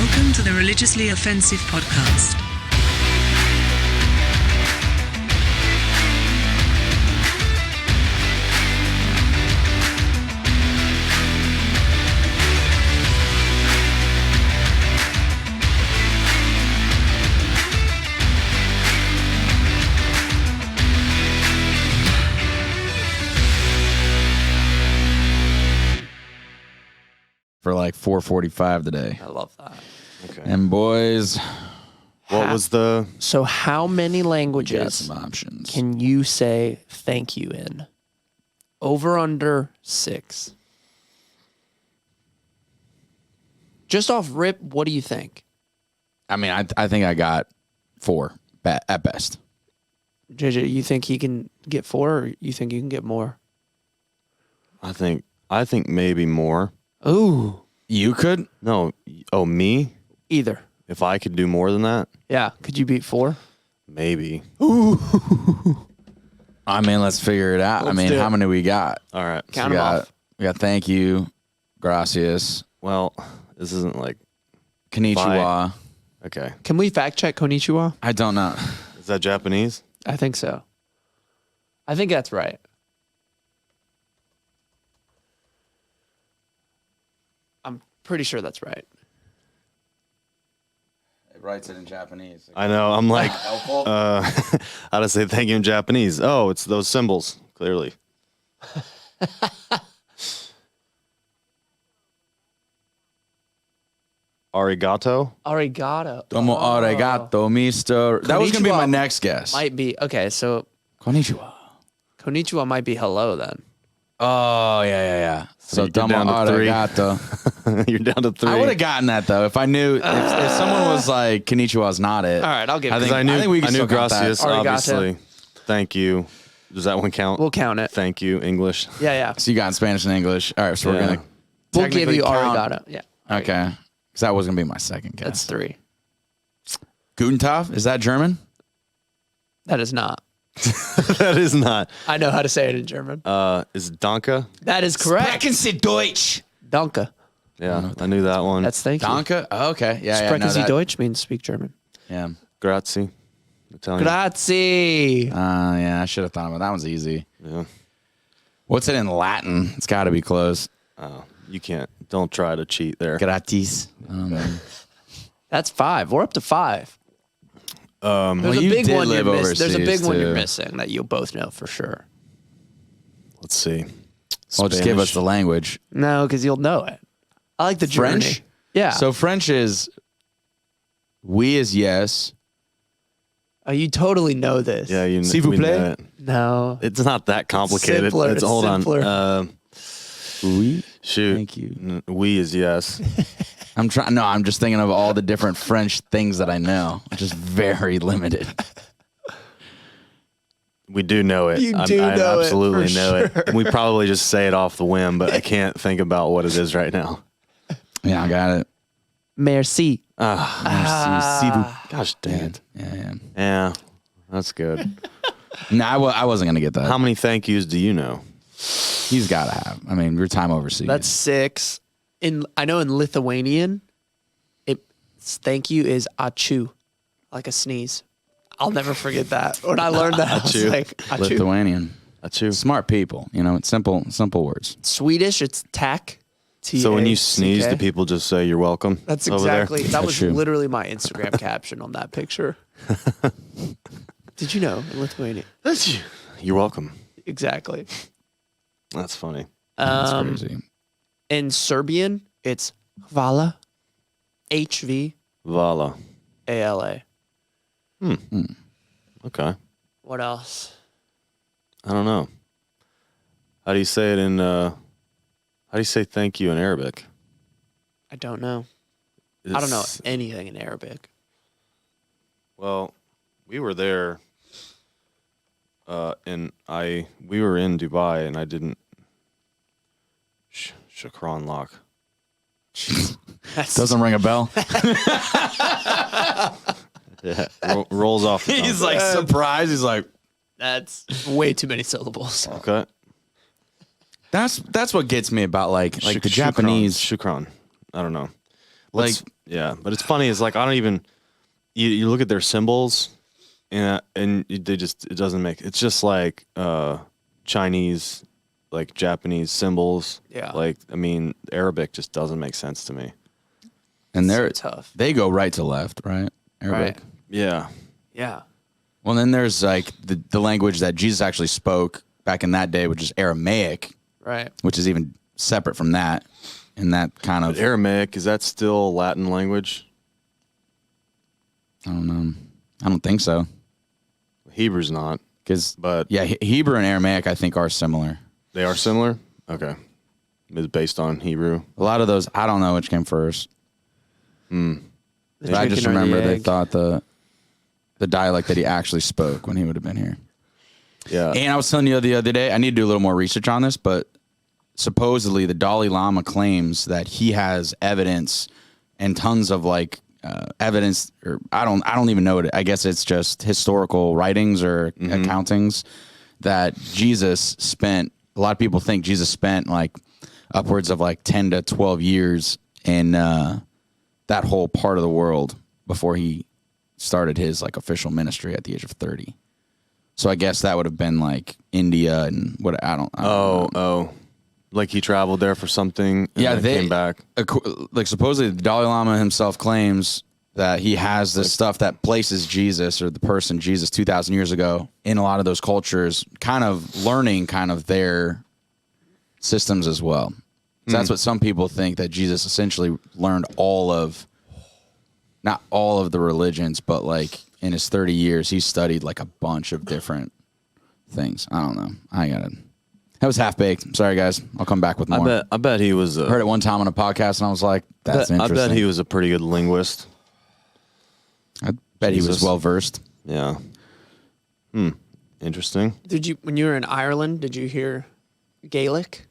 Welcome to the Religiously Offensive Podcast. For like 4:45 today. I love that. Okay. And boys, What was the... So how many we got languages some options. can you say thank you in? Over, under 6. Just off rip, what do you think? I mean, I think I got 4 at best. JJ, you think he can get 4 or you think you can get more? I think maybe more. Ooh. You could? No. Oh, me? Either. If I could do more than that? Yeah. Could you beat 4? Maybe. I mean, let's figure it out. Let's I mean, do how it. many we got? All right. Count we them got, off. We got thank you, gracias, Well, this isn't like... konnichiwa. Okay. Can we fact check konnichiwa? I don't know. Is that Japanese? I think so. I think that's right. I'm pretty sure that's right. It writes it in Japanese. I know. I'm like, how to say thank you in Japanese? Oh, it's those symbols, clearly. Arigato? Arigato. Domo arigato, mister. That was going to be my Konnichiwa next guess. Might be. Okay, so Konnichiwa. konnichiwa might be hello then. Oh, yeah. So you're domo down to 3. arigato. You're down to 3. I would have gotten that though if I knew if someone was like konnichiwa's not it. All right, I'll give I it. think, I knew, I think we I can knew still count that. gracias, Arigato. obviously. Thank you. Does that one count? We'll count it. Thank you, English. Yeah. So you got in Spanish and English. All right, so we're Yeah. gonna We'll give technically you count- arigato. Yeah. Okay, because that was gonna be my second guess. That's 3. Guten Tag, is that German? That is not. That is not. I know how to say it in German. Is Danke? That is correct. Sie Deutsch. Danke. Yeah, I knew that one. That's thank you. Danke. Oh, okay. Yeah. Sprechen no, Sie that- Deutsch means speak German. Yeah. Grazie. Italian. Grazie. Yeah. I should have thought about that. One's easy. Yeah. What's it in Latin? It's got to be close. Oh, you can't. Don't try to cheat there. Gratis. That's 5. We're up to 5. There's Well, a you big did one you're live missing. There's a big overseas, one you're too. missing that you'll both know for sure. Let's see. Well, just give us Spanish. the language. No, because you'll know it. I like the French? journey. Yeah. So French is oui is yes. Oh, you totally know this. Yeah, you S'il vous we know plaît? it. No. It's not that complicated. simpler, it's hold simpler. on. Oui. Shoot. Thank you. We is yes. I'm trying. No, I'm just thinking of all the different French things that I know. Just very limited. We do know it. You I do know it, absolutely for know sure. it. We probably just say it off the whim, but I can't think about what it is right now. Yeah, I got it. Merci. Merci. Gosh dang it. Yeah. Yeah, that's good. No, I wasn't gonna get that. How many thank yous do you know? He's got to have. I mean, your time overseas. That's 6. I know in Lithuanian, thank you is achu, like a sneeze. I'll never forget that. When I learned that, I was Achu. like, achu. Lithuanian. That's you. Smart people. You know, it's simple words. Swedish, it's tak. So when you sneeze, T-A-C-K. do people just say you're welcome? That's over there? exactly. That That's was true. literally my Instagram caption on that picture. Did you know in Lithuania? That's you. You're welcome. Exactly. That's funny. That's crazy. In Serbian, it's hvala, Vala. HVALA. Okay. What else? I don't know. How do you say it in? How do you say thank you in Arabic? I don't know. I don't know It's- anything in Arabic. Well, we were there, we were in Dubai, and I didn't. Shukran lock. That's- Doesn't ring a bell. Yeah, rolls off. The tongue. He's like surprised. He's like, That's way too many syllables. okay. that's what gets me about like the Shukran. Japanese. Shukran. I don't know, Like, Yeah, but it's funny. It's like I don't even. You look at their symbols, and they just it doesn't make. It's just like Chinese, like Japanese symbols. Yeah. Like I mean, Arabic just doesn't make sense to me. and So they're tough. they go right to left, right? Arabic. Right. Yeah. Yeah. Well, then there's like the language that Jesus actually spoke back in that day, which is Aramaic, Right. which is even separate from that, and that kind of Aramaic, is that still Latin language? I don't know. I don't think so. Hebrew's not, Because but yeah, Hebrew and Aramaic I think are similar. they are similar. Okay, it's based on Hebrew. A lot of those I don't know which came first. The But I just chicken or the remember they egg? thought the dialect that he actually spoke when he would have been here. Yeah, And I was telling you the other day, I need to do a little more research on this, but supposedly the Dalai Lama claims that he has evidence and tons of like evidence, or I don't even know it. I guess it's just historical writings or accountings that Jesus spent. A lot of people think Jesus spent like upwards of like 10 to 12 years in that whole part of the world before he started his like official ministry at the age of 30. So I guess that would have been like India and what I don't know. like he traveled there for something. And Yeah, then they came back. Like supposedly the Dalai Lama himself claims that he has this stuff that places Jesus or the person Jesus 2,000 years ago in a lot of those cultures, kind of learning kind of their systems as well. So that's what some people think, that Jesus essentially learned not all of the religions, but like in his 30 years, he studied like a bunch of different things. I don't know. That was half baked. Sorry, guys. I'll come back with more. I bet he was. Heard it one time on a podcast, and I was like, "That's I interesting." bet he was a pretty good linguist. I bet he was Jesus. well versed. Yeah. Interesting. When you were in Ireland, did you hear Gaelic?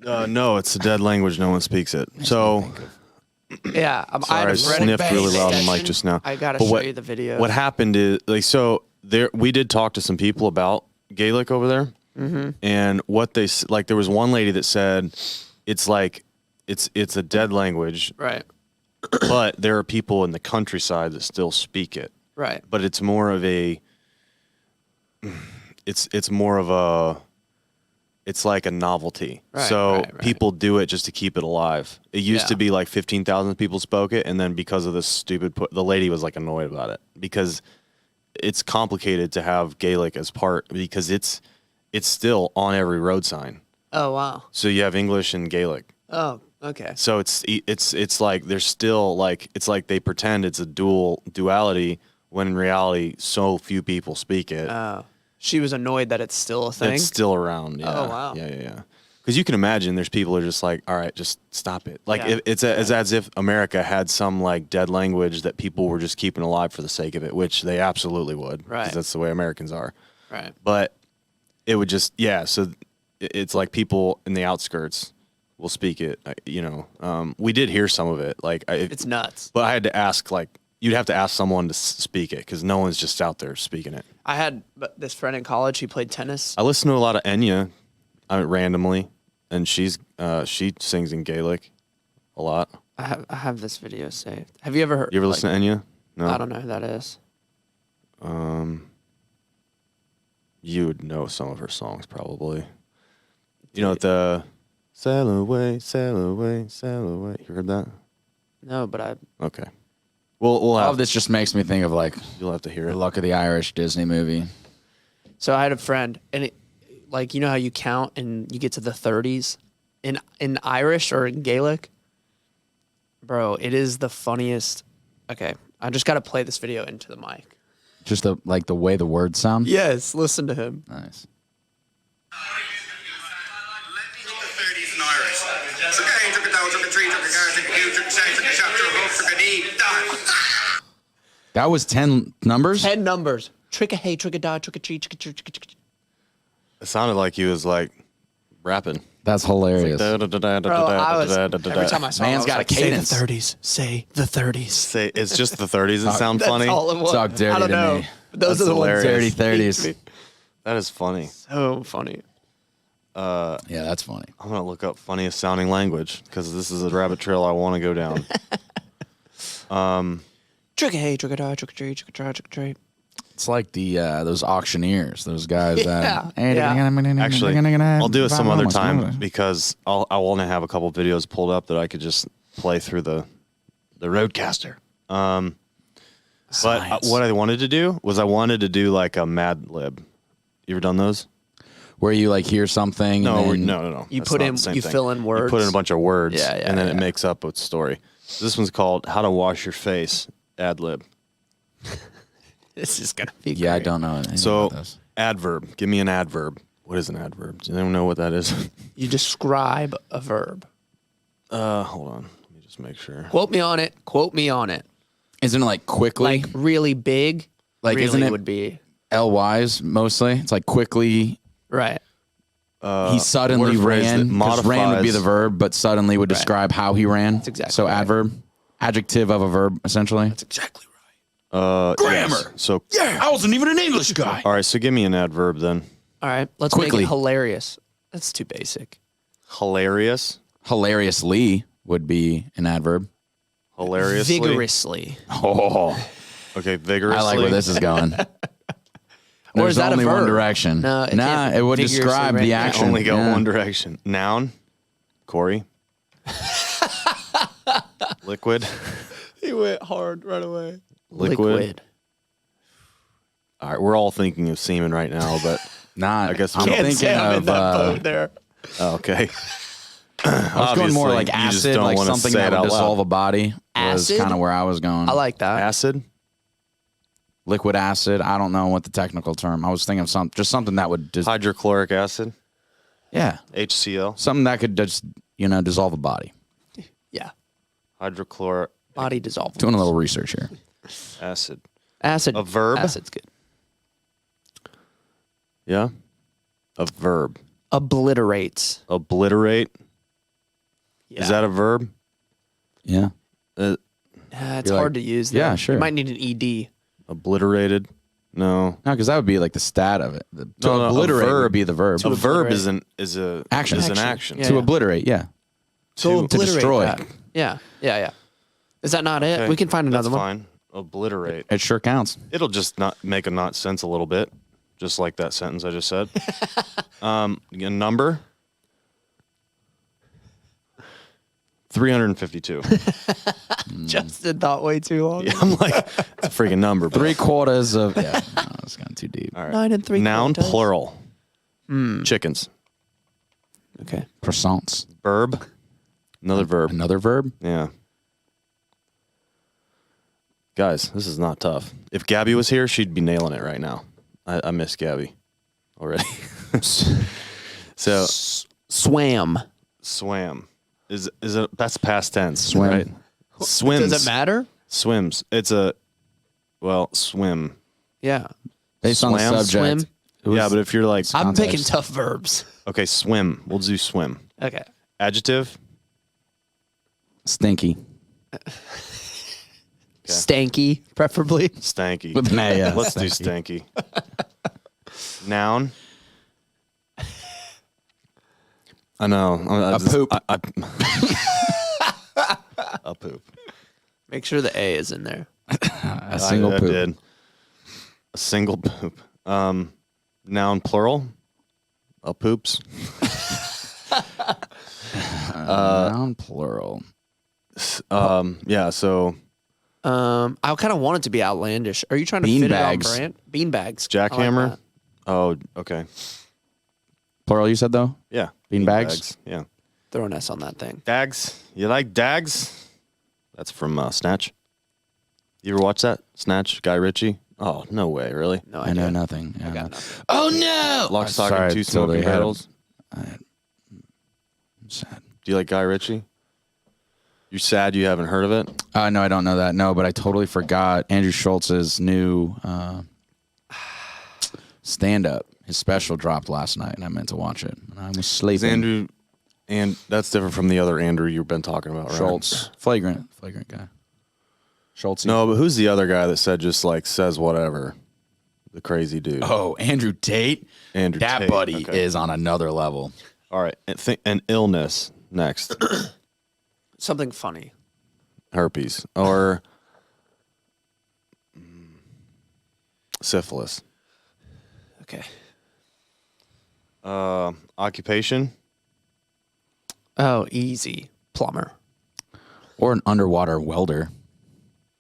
No, it's a dead language. No one speaks it. So Yeah, I had sorry, I a friend sniffed really loud on the mic session. just now. I gotta But show you the video. What happened is like so there we did talk to some people about Gaelic over there, and what they like there was one lady that said it's like it's a dead language, Right, but there are people in the countryside that still speak it. right, But it's more of a it's more of a it's like a novelty. Right, So right. people do it just to keep it alive. It used Yeah. to be like 15,000 people spoke it, and then because of this stupid the lady was like annoyed about it because it's complicated to have Gaelic as part because it's still on every road sign. Oh wow. So you have English and Gaelic. Oh, okay. So it's like there's still like it's like they pretend it's a duality when in reality so few people speak it. Oh, she was annoyed that it's still a thing. It's still around. Yeah. Oh, wow. Yeah. Because you can imagine there's people who are just like, all right, just stop it. Like Yeah. it's as if America had some like dead language that people were just keeping alive for the sake of it, which they absolutely would. 'Cause Right. that's the way Americans are. Right. But it would just so it's like people in the outskirts will speak it. We did hear some of it. Like It's nuts. but I had to ask like you'd have to ask someone to speak it because no one's just out there speaking it. I had this friend in college. He played tennis. I listen to a lot of Enya randomly, and she sings in Gaelic a lot. I have this video saved. Have you ever heard? You ever listen to Enya? No. I don't know who that is. You would know some of her songs probably. You know the sail away, sail away, sail away. You heard that? No, but I. Okay. We'll All have of this just makes me think of like you'll have to hear the it. Luck of the Irish Disney movie. So I had a friend, and like you know how you count and you get to the 30s in Irish or in Gaelic. Bro, it is the funniest. Okay, I just got to play this video into the mic. Just the way the words sound. Yes, listen to him. Nice. That was 10 numbers? 10 numbers. Trick a hey, trick a dog, trick a treat, trick a treat, trick a treat. It sounded like he was like rapping. That's hilarious. Bro, I was every time I saw him, I Man's was got a like, cadence. Say the 30s. Say the 30s. Say it's just the 30s that sound That's funny. all it was. Talk dirty I don't to know. me. But those That's are the ones hilarious. that Dirty speak 30s. to me. That is funny. So funny. Yeah, that's funny. I'm gonna look up funniest sounding language because this is a rabbit trail I want to go down. Trick or treat, trick or treat, trick or treat, trick or treat. It's like the those auctioneers, those guys that. Actually, I'll do it some other time because I want to have a couple videos pulled up that I could just play through the Roadcaster. But what I wanted to do was like a Mad Lib. You ever done those? Where you like hear something. No. You That's put not in, the same you thing. fill in words. You put in a bunch of words, Yeah, and then it makes up a story. This one's called "How to Wash Your Face" ad lib. This is gonna be. Yeah, I great. don't know anything So about this. adverb. Give me an adverb. What is an adverb? Does anyone know what that is? You describe a verb. Hold on. Let me just make sure. Quote me on it. Quote me on it. Isn't it like quickly? Like really big. Like, really isn't it- would be LYs mostly. It's like quickly. right. He suddenly word phrase ran. that 'Cause ran would be modifies- the verb, but suddenly would describe how he ran. That's exactly so right. adverb, adjective of a verb, essentially. That's exactly right. Grammar. Yes. So Yeah, I wasn't even an English guy. all right. So give me an adverb then. All right. Let's Quickly. make it hilarious. That's too basic. Hilarious. Hilariously would be an adverb. Hilariously. Vigorously. Oh, Okay. Vigorously. I like where this is going. Or There's is that a only one verb? direction. No, it nah, can't it would vigorously describe ran. the Yeah. action. Only go Yeah. one direction. Noun. Corey. Liquid. He went hard right away. Liquid. All right. We're all thinking of semen right now, but Nah, I guess I'm we can't thinking of. there. oh, okay. I was going more like Obviously, you just acid, don't like wanna something say that it would out loud. dissolve a body. Acid? Was kind of where I was going. I like that. Acid. Liquid acid. I don't know what the technical term. I was thinking of something that would just Hydrochloric acid. yeah, HCl. something that could just dissolve a body. Yeah. Hydrochloric Body dissolvable. Doing a little research here. acid. Acid. A verb? Acid's good. Yeah. A verb. Obliterates. Obliterate. Yeah. Is that a verb? Yeah, It's You're hard like, to use. Though. yeah, sure. You might need an ED. Obliterated. No. no, because that would be like the stat of it. To No, a obliterate verb. would be the verb. A verb obliterate. is an Action. action. Yeah. To obliterate, yeah. To destroy. that. Yeah. Yeah. Is that not it? Okay, We can find another that's one. fine. Obliterate. It sure counts. It'll just not make a not sense a little bit, just like that sentence I just said. A number. 352. Justin thought way too long. Yeah, I'm like, it's a freaking number. Bro. 3/4 of yeah. No, it's gone too deep. All right. 9 and 3 Noun quarters. plural. Chickens. Okay. Croissants. Verb. Another verb. Another verb. Yeah. Guys, this is not tough. If Gabby was here, she'd be nailing it right now. I miss Gabby already. So Swam. swam is it? That's past tense, Swim. right? Swims. Does it matter? Swims. Swim. Yeah. Based on the Swam? subject. Swim? it was- Yeah, but if you're like, I'm Context. picking tough verbs. okay, swim. We'll do swim. Okay. Adjective. stinky. Stanky, preferably. Stanky. With an A, yeah. Let's do stanky. Noun. I know. A poop. A poop. Make sure the A is in there. A single I poop. did. A single poop. Noun plural. A poops. Noun plural. Yeah. So I kind of want it to be outlandish. Are you trying to Bean fit bags. it on brand? Bean bags. I like jackhammer. that. Oh, okay. Plural. You said though. Yeah. Bean bags? Yeah. Throw an S on that thing. Dags. You like Dags? That's from Snatch. You ever watch that? Snatch, Guy Ritchie? Oh, no way, really? No I idea. know nothing. Yeah, I got no. nothing. Oh no! Lock, stock, Sorry, and two till they smoking had- barrels. I'm sad. Do you like Guy Ritchie? You're sad you haven't heard of it? No, I don't know that. No, but I totally forgot Andrew Schultz's new stand-up. His special dropped last night, and I meant to watch it. And I was Is sleeping. Andrew, and that's different from the other Andrew you've been talking about, right? Schultz, flagrant guy. Schultz. No, but who's the other guy that said just like says whatever? the crazy dude. Oh, Andrew Tate. Andrew that Tate, buddy okay. is on another level. All right, an illness next. Something funny. Herpes or syphilis. Okay. Occupation. Oh, easy. Plumber. Or an underwater welder.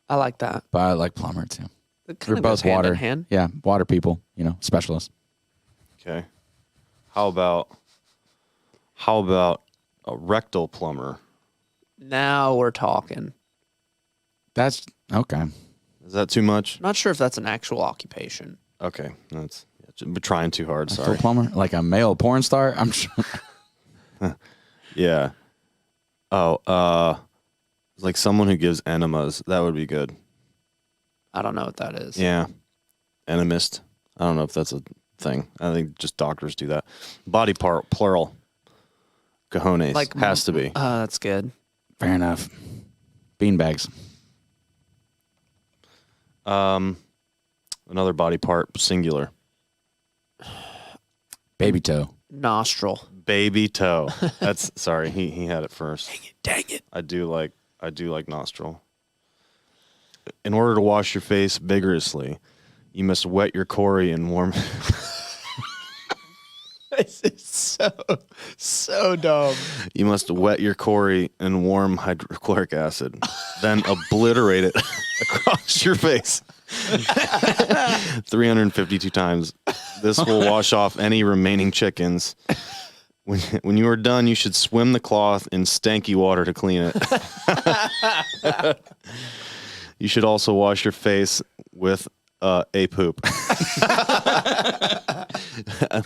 I like that. But I like plumber too. It We're kind of both goes hand water. in hand. Yeah, water people, specialists. Okay. How about a rectal plumber? Now we're talking. That's okay. Is that too much? I'm not sure if that's an actual occupation. Okay, we're trying too hard. Rectal Sorry. plumber? Like a male porn star? I'm sure. Yeah. Oh, like someone who gives enemas. That would be good. I don't know what that is. Yeah. Enemist. I don't know if that's a thing. I think just doctors do that. Body part, plural. Cojones. Like has to be. That's good. Fair enough. Beanbags. Another body part, singular. Baby toe. Nostril. Baby toe. That's sorry. He had it first. Dang it. I do like nostril. In order to wash your face vigorously, you must wet your Cory in warm. This is so dumb. You must wet your Cory in warm hydrochloric acid, then obliterate it across your face 352 times. This will wash off any remaining chickens. When you are done, you should swim the cloth in stanky water to clean it. You should also wash your face with a poop.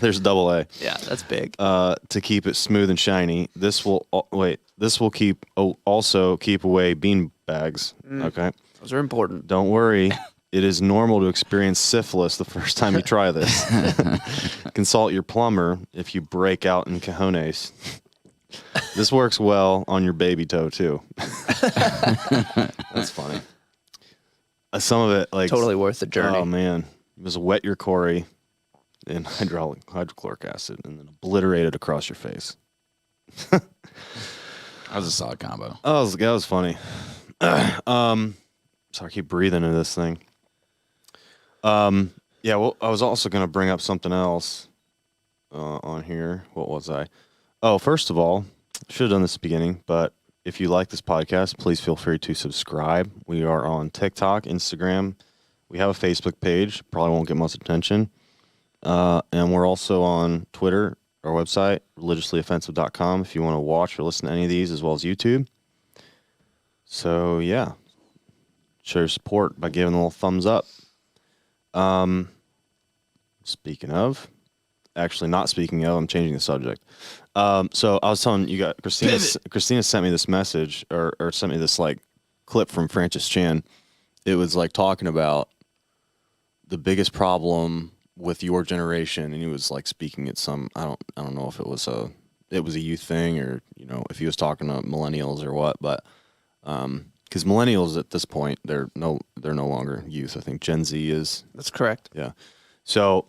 There's double A. Yeah, that's big. To keep it smooth and shiny. This will also keep away bean bags. Okay. Those are important. Don't worry. It is normal to experience syphilis the first time you try this. Consult your plumber if you break out in cojones. This works well on your baby toe too. That's funny. Some of it, like Totally worth the journey. Oh man, you just wet your Cory in hydrochloric acid and then obliterate it across your face. That was a solid combo. Oh, that was funny. Sorry, I keep breathing into this thing. Yeah, well, I was also going to bring up something else on here. What was I? Oh, first of all, should have done this at the beginning, but if you like this podcast, please feel free to subscribe. We are on TikTok, Instagram. We have a Facebook page. Probably won't get much attention. And we're also on Twitter, our website, religiouslyoffensive.com, if you want to watch or listen to any of these, as well as YouTube. So, yeah. Show your support by giving a little thumbs up. Speaking of, actually not speaking of, I'm changing the subject. So I was telling you guys, Christina sent me this message or sent me this like clip from Francis Chan. It was like talking about the biggest problem with your generation, and he was like speaking at some, I don't know if it was a youth thing or, if he was talking to millennials or what, but because millennials at this point, they're no longer youth. I think Gen Z is. That's correct. Yeah. So,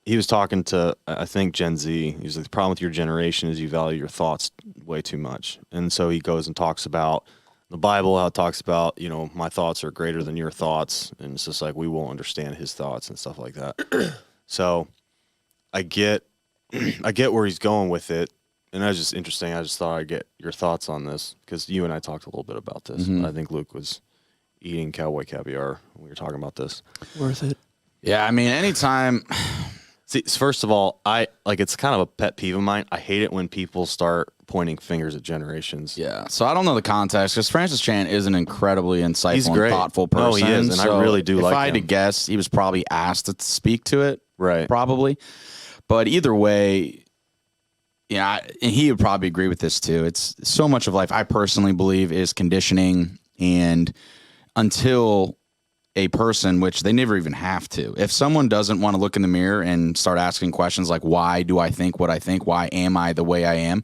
he was talking to, I think, Gen Z. He's like, the problem with your generation is you value your thoughts way too much. And so he goes and talks about the Bible, how it talks about, my thoughts are greater than your thoughts. And it's just like, we won't understand his thoughts and stuff like that. So I get where he's going with it. And that's just interesting. I just thought I'd get your thoughts on this because you and I talked a little bit about this. Mm-hmm. I think Luke was eating cowboy caviar when we were talking about this. Worth it. Yeah, I mean, anytime. See, first of all, it's kind of a pet peeve of mine. I hate it when people start pointing fingers at generations. Yeah, so I don't know the context because Francis Chan is an incredibly insightful He's and great. thoughtful person. No, he is, and I really do like If I had to him. guess, he was probably asked to speak to it. Right. Probably. But either way, yeah, and he would probably agree with this too. It's so much of life, I personally believe, is conditioning. And until a person, which they never even have to, if someone doesn't want to look in the mirror and start asking questions like, why do I think what I think? Why am I the way I am?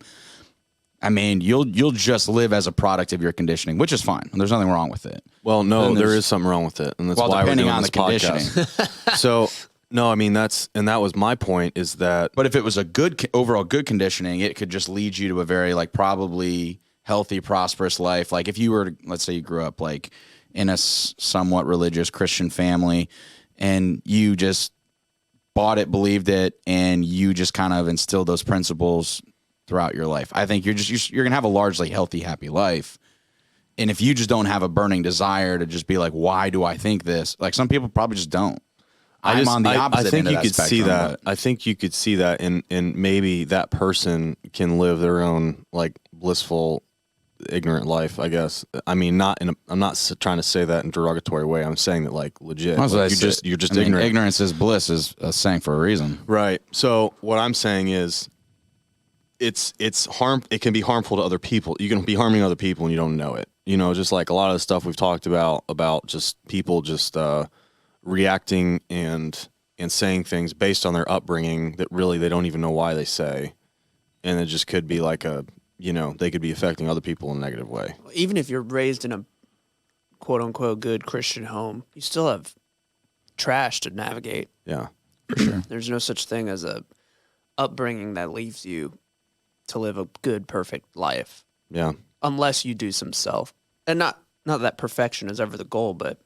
I mean, you'll just live as a product of your conditioning, which is fine. There's nothing wrong with it. Well, no, And there there's- is something wrong with it, and that's Well, why we're depending doing on this the conditioning. podcast. So, no, I mean that was my point is that But if it was a good overall good conditioning, it could just lead you to a very like probably healthy, prosperous life. Like if you were, let's say, you grew up like in a somewhat religious Christian family, and you just bought it, believed it, and you just kind of instilled those principles throughout your life. I think you're gonna have a largely healthy, happy life. And if you just don't have a burning desire to just be like, why do I think this? Like some people probably just don't. I'm on the opposite I think end of you that could see spectrum, that. but- I think you could see that, and maybe that person can live their own like blissful, ignorant life. I guess. I mean, I'm not trying to say that in a derogatory way. I'm saying that like legit. That's what Like, I said. you're just I mean, ignorant. ignorance is bliss is a saying for a reason. Right. So what I'm saying is, it's harm. It can be harmful to other people. You can be harming other people and you don't know it. You know, just like a lot of the stuff we've talked about just people just reacting and saying things based on their upbringing that really they don't even know why they say, and it just could be like they could be affecting other people in a negative way. Even if you're raised in a quote unquote good Christian home, you still have trash to navigate. Yeah. For sure. There's no such thing as a upbringing that leaves you to live a good, perfect life, Yeah. unless you do some self. And not that perfection is ever the goal, but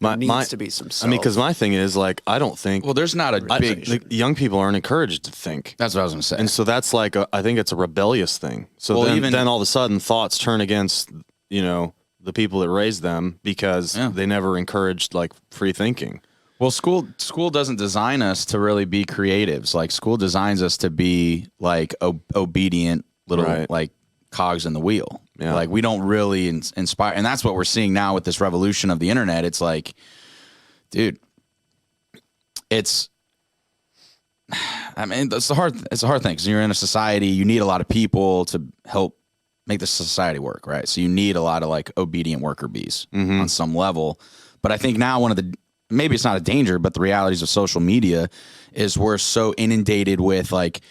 My, there needs to be some self. I mean, because my thing is like I don't think. Well, there's not a big. the young people aren't encouraged to think. That's what I was going to say. And so that's like I think it's a rebellious thing. So Well, then all of a sudden thoughts turn against the people that raised them because they never encouraged like free thinking. Well, school doesn't design us to really be creatives. Like school designs us to be like obedient little Right. like cogs in the wheel. Yeah. Like we don't really inspire, and that's what we're seeing now with this revolution of the internet. It's like, dude, I mean, it's a hard thing because you're in a society. You need a lot of people to help make the society work, right? So you need a lot of like obedient worker bees on some level. But I think now maybe it's not a danger, but the realities of social media is we're so inundated with like,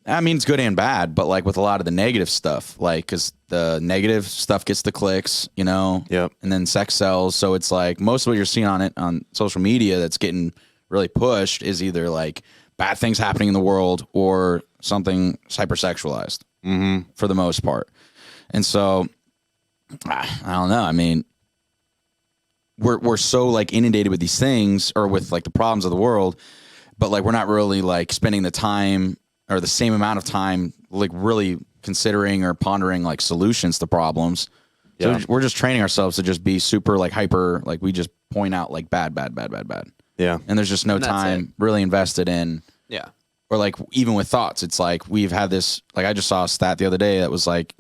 I mean, it's good and bad, but like with a lot of the negative stuff, like, cause the negative stuff gets the clicks, Yep. and then sex sells. So it's like most of what you're seeing on social media that's getting really pushed is either like bad things happening in the world or something hypersexualized for the most part. And so I don't know. I mean, we're so like inundated with these things or with like the problems of the world, but like we're not really like spending the time or the same amount of time like really considering or pondering like solutions to problems. Yeah. So we're just training ourselves to just be super like hyper, like we just point out like bad. Yeah. And there's just no And that's time really invested in, yeah. or like even with thoughts, it's like we've had this, like I just saw a stat the other day that was like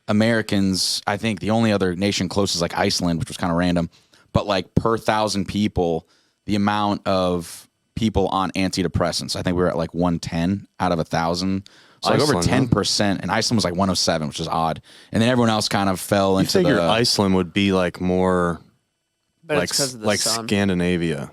Americans, I think the only other nation close is like Iceland, which was kind of random, but like per 1,000 people, the amount of people on antidepressants, I think we were at like 110 out of 1,000. So like over Iceland, 10%, and Iceland was like 107, which is odd. And then everyone else kind of fell You into figure the Iceland would be like more But like it's because of the like sun. Scandinavia.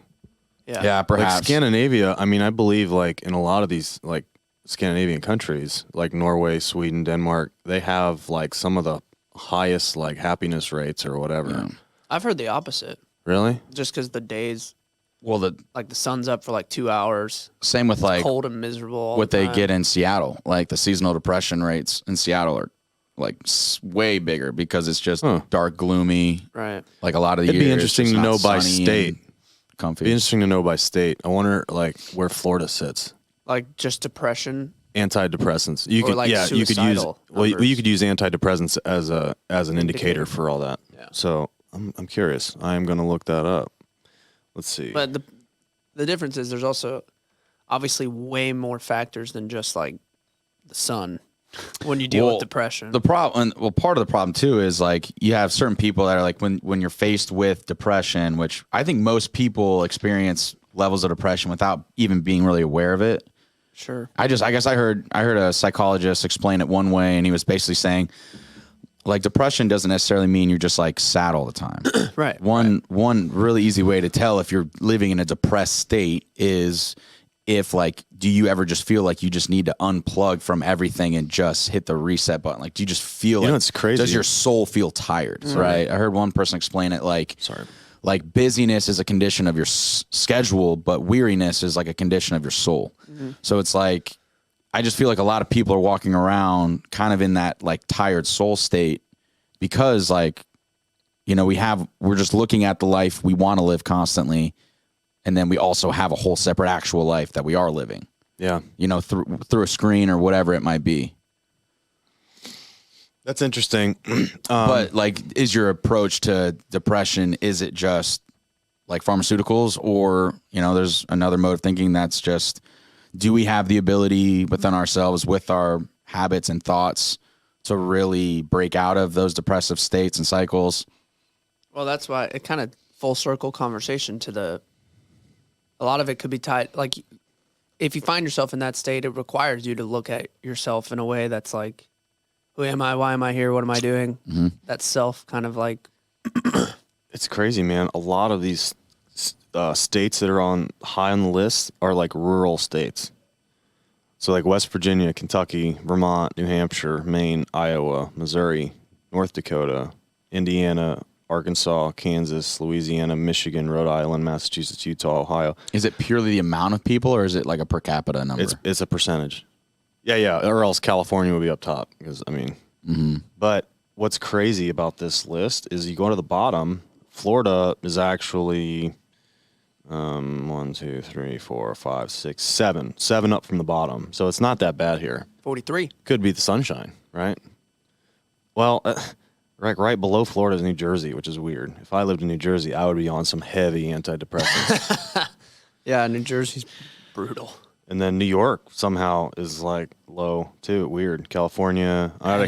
yeah, Like perhaps. Scandinavia, I mean, I believe like in a lot of these like Scandinavian countries, like Norway, Sweden, Denmark, they have like some of the highest like happiness rates or whatever. I've heard the opposite. Really? Just because the days, Well, the like the sun's up for like 2 hours, same with like cold and miserable. all what the they time. get in Seattle. Like the seasonal depression rates in Seattle are like way bigger because it's just dark, gloomy. Right. Like a lot of the It'd be year, it's interesting just to not know by sunny state. and comfy. Be interesting to know by state. I wonder like where Florida sits. Like just depression. Antidepressants. You Or, could like, you could use suicidal well you numbers. could use antidepressants as an indicator for all that. Yeah. So I'm curious. I am going to look that up. Let's see. But the difference is there's also obviously way more factors than just like the sun when you deal Well, with depression. The problem, well, part of the problem too is like you have certain people that are like when you're faced with depression, which I think most people experience levels of depression without even being really aware of it. Sure. I guess I heard a psychologist explain it one way, and he was basically saying, like, depression doesn't necessarily mean you're just like sad all the time. Right. One really easy way to tell if you're living in a depressed state is if like, do you ever just feel like you just need to unplug from everything and just hit the reset button? Like, do you just feel You know, like, it's crazy. does your soul feel tired? Right. I heard one person explain it like, like busyness is a condition of your schedule, but weariness is like a condition of your soul. So it's like, I just feel like a lot of people are walking around kind of in that like tired soul state because like, you know, we're just looking at the life we want to live constantly. And then we also have a whole separate actual life that we are living. Yeah. You know, through a screen or whatever it might be. That's interesting. But like, is your approach to depression, is it just like pharmaceuticals, or, you know, there's another mode of thinking that's just, do we have the ability within ourselves with our habits and thoughts to really break out of those depressive states and cycles? Well, that's why it kind of full circle conversation to a lot of it could be tied. Like, if you find yourself in that state, it requires you to look at yourself in a way that's like, who am I? Why am I here? What am I doing? That self kind of like. It's crazy, man. A lot of these states that are high on the list are like rural states. So like West Virginia, Kentucky, Vermont, New Hampshire, Maine, Iowa, Missouri, North Dakota, Indiana, Arkansas, Kansas, Louisiana, Michigan, Rhode Island, Massachusetts, Utah, Ohio. Is it purely the amount of people, or is it like a per capita number? It's a percentage. Yeah. Or else California would be up top because, I mean, but what's crazy about this list is you go to the bottom, Florida is actually 1, 2, 3, 4, 5, 6, 7. 7 up from the bottom. So it's not that bad here. 43. Could be the sunshine, right? Well, right below Florida is New Jersey, which is weird. If I lived in New Jersey, I would be on some heavy antidepressants. Yeah, New Jersey's brutal. And then New York somehow is like low too. Weird. California. I'd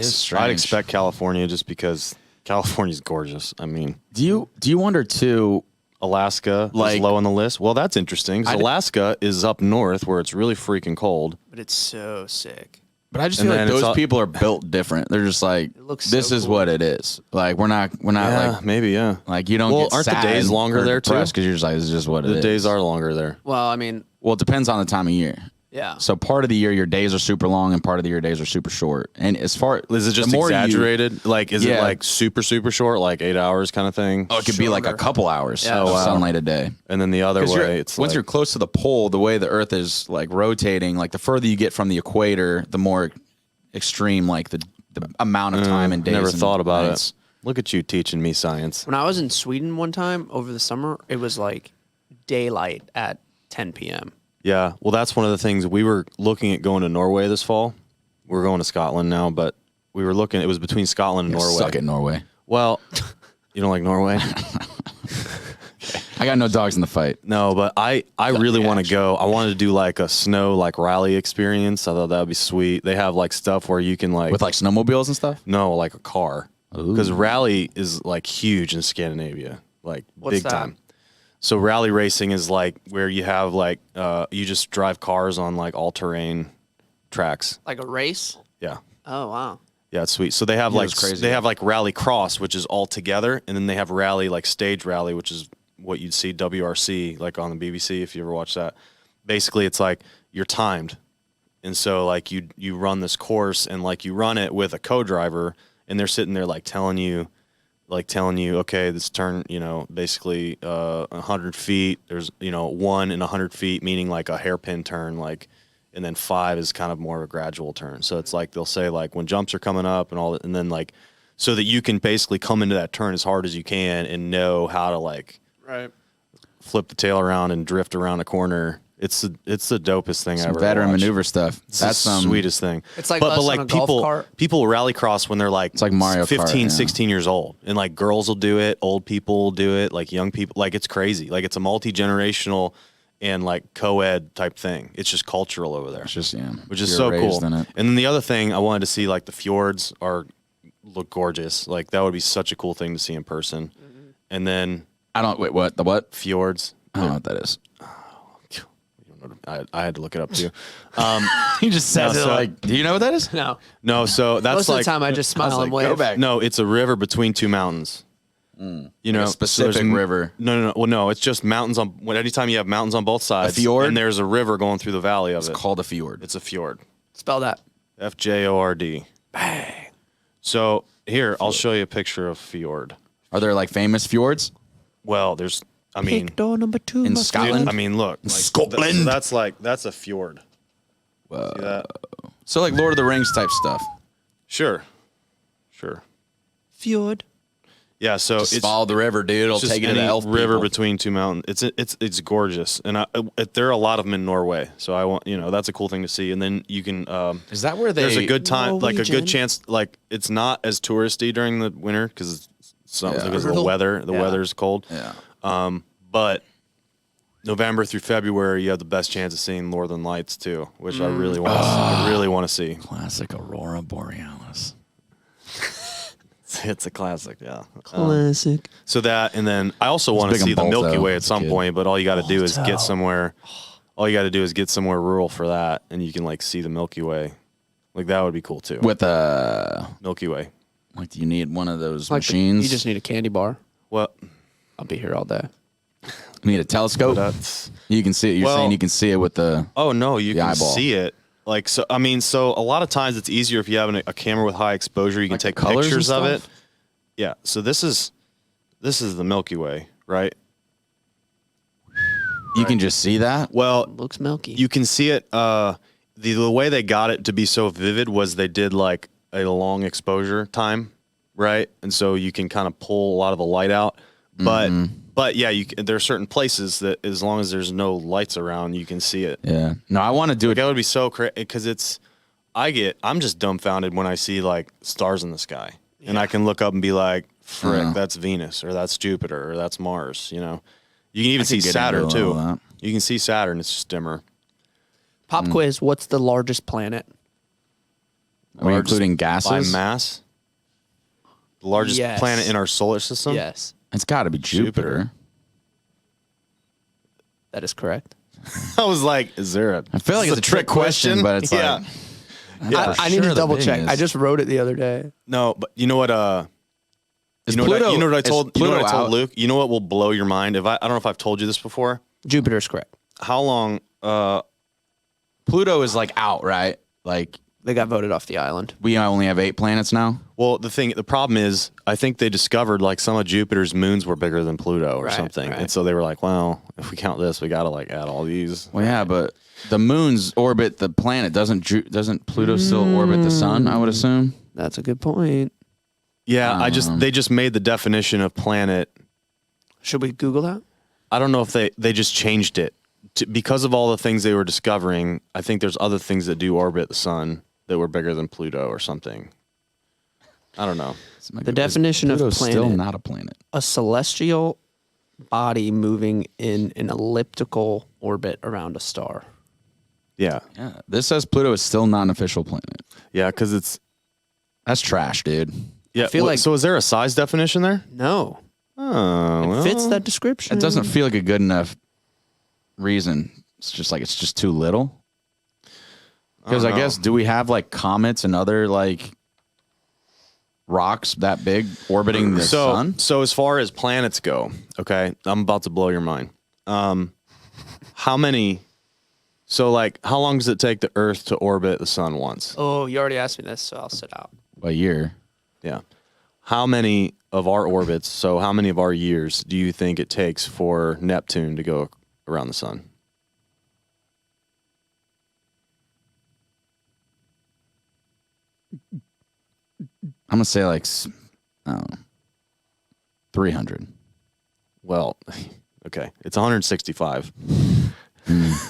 expect California just because California's gorgeous. I mean, do you wonder too? Alaska Like, is low on the list. Well, that's interesting because Alaska is up north where it's really freaking cold. But it's so sick. But I just And feel like then those people are built different. They're just like, looks this so is cool. what it is. Like we're not Yeah, like maybe, yeah. like you don't Well, get aren't the sad days longer or there, too? depressed because you're just like, this is just what it is. The days are longer there. Well, I mean, Well, it depends on the time of year. yeah. So part of the year your days are super long, and part of the year days are super short. And as far Is it just the more exaggerated? Like, is it Yeah. like super short, like 8 hours kind of thing? it could be like a couple hours Yeah. of Oh, wow. sunlight a day. And then the other 'Cause way, it's once like, you're close to the pole, the way the Earth is like rotating, like the further you get from the equator, the more extreme like the amount of time and days. never and thought about nights. it. Look at you teaching me science. When I was in Sweden one time over the summer, it was like daylight at 10 p.m. Yeah, well, that's one of the things we were looking at going to Norway this fall. We're going to Scotland now, but we were looking. It was between Scotland and Norway. Suck at Norway. Well, you don't like Norway? I got no dogs in the fight. No, but I really want to go. I wanted to do like a snow like rally experience. I thought that would be sweet. They have like stuff where you can like With like snowmobiles and stuff? no like a car because rally is like huge in Scandinavia, like What's big that? time. So rally racing is like where you have like you just drive cars on like all terrain tracks. Like a race? Yeah. Oh, wow. Yeah, it's sweet. So they have like it's crazy. they have like rally cross, which is all together, and then they have rally like stage rally, which is what you'd see WRC like on the BBC if you ever watch that. Basically, it's like you're timed, and so like you run this course and like you run it with a co-driver, and they're sitting there like telling you, okay, this turn, basically 100 feet. There's 1 in 100 feet, meaning like a hairpin turn, like. And then 5 is kind of more of a gradual turn. So it's like they'll say like when jumps are coming up and all that, and then like so that you can basically come into that turn as hard as you can and know how to like Right. flip the tail around and drift around a corner. It's the dopest thing I Some ever veteran watched. maneuver stuff. It's That's the sweetest thing. It's like but us like on a golf people cart. people rallycross when they're like, like Mario Kart, 15, yeah. 16 years old. And like girls will do it, old people will do it, like young people. Like it's crazy. Like it's a multi-generational and like co-ed type thing. It's just cultural over there. It's just Which is you're so raised cool. in it. And then the other thing I wanted to see, like the fjords look gorgeous. Like that would be such a cool thing to see in person. And then I don't wait. What the what? fjords. I don't know what that is. I had to look it up too. He just says No, it so- like. Do you know what that is? No. No, so that's Most like of the time I just smile and wave. Go back. no, it's a river between two mountains. You know, a specific there's river. No. Well, no, it's just mountains on. Anytime you have mountains on both sides, fjord? and there's a river going through the valley of It's it. called a fjord. It's a fjord. Spell that. FJORD. Bang. So here, I'll show you a picture of fjord. Are there like famous fjords? Well, there's. I mean, Pick door number 2. in my Scotland? friend. I mean, look, like, Scotland. that's a fjord. See that? So like Lord of the Rings type stuff. Sure. Fjord. Yeah. So Just it's follow the river, dude. It'll just take you to the any elf river people. between two mountains. It's gorgeous, and there are a lot of them in Norway. So I want that's a cool thing to see. And then you can. Is that where There's a good time, like a Norwegian. good chance. Like it's not as touristy during the winter because because of the Brutal. weather. The Yeah. weather's cold. Yeah. But November through February, you have the best chance of seeing Northern Lights too, which I really want. I really want to see. Classic Aurora Borealis. It's a classic, yeah. Classic. So that, and then I also want to big on see the Balto Milky Way at as a some kid. point. But all you got to do is get somewhere. All you got to do is get somewhere rural for that, and you can like see the Milky Way. Like that would be cool too. With Milky Way. like, do you need one of those Like machines? you just need a candy bar. Well, I'll be here all day. You need a telescope. that's. You can see it. You're Well- saying you can see it with the. Oh no, you The can eyeball. see it. Like so, I mean, so a lot of times it's easier if you have a camera with high exposure. You can Like the take colors and pictures of it. stuff? Yeah. So this is the Milky Way, right? You can just see that. Well, Looks milky. you can see it. The way they got it to be so vivid was they did like a long exposure time, right? And so you can kind of pull a lot of the light out. But yeah, there are certain places that as long as there's no lights around, you can see it. Yeah. No, I want to do it. That would be so crazy because I'm just dumbfounded when I see like stars in the sky, and I can look up and be like, "Frick, that's Venus, or that's Jupiter, or that's Mars." You know, you can even see get Saturn into all too. that. You can see Saturn; it's just dimmer. Pop quiz. What's the largest planet? Are we Largest including by gases? mass. The largest Yes. planet in our solar system. Yes, It's got to be Jupiter. that is correct. I was like, "Is there a?" I feel like it's a trick question, but it's yeah. like Yeah. I need sure to the double check. biggest. I just wrote it the other day. No, but you know what? Is You know Pluto- what I is told? You know Pluto what I told out? Luke? You know what will blow your mind? I don't know if I've told you this before. Jupiter's correct. How long? Pluto is like out, right? Like They got voted off the island. we only have 8 planets now. Well, the problem is, I think they discovered like some of Jupiter's moons were bigger than Pluto or Right, something, right. and so they were like, well, if we count this, we got to like add all these. Well, yeah, but the moons orbit the planet. Doesn't Pluto still orbit the sun? I would assume. That's a good point. Yeah, they just made the definition of planet. Should we Google that? I don't know if they just changed it because of all the things they were discovering. I think there's other things that do orbit the sun that were bigger than Pluto or something. I don't know. The definition of Pluto's still planet. not a planet. A celestial body moving in an elliptical orbit around a star. Yeah, Yeah, this says Pluto is still not an official planet. yeah, because it's That's trash, dude. yeah. feel like- So is there a size definition there? No, Oh, it well. fits that description. It doesn't feel like a good enough reason. It's just like it's just too little. Because I know. guess do we have like comets and other like rocks that big orbiting the sun? So as far as planets go, okay, I'm about to blow your mind. How many? So like, how long does it take the Earth to orbit the sun once? Oh, you already asked me this, so I'll sit out. A year. Yeah. How many of our orbits? So how many of our years do you think it takes for Neptune to go around the sun? I'm gonna say like I don't know, 300. Well, okay, it's 165,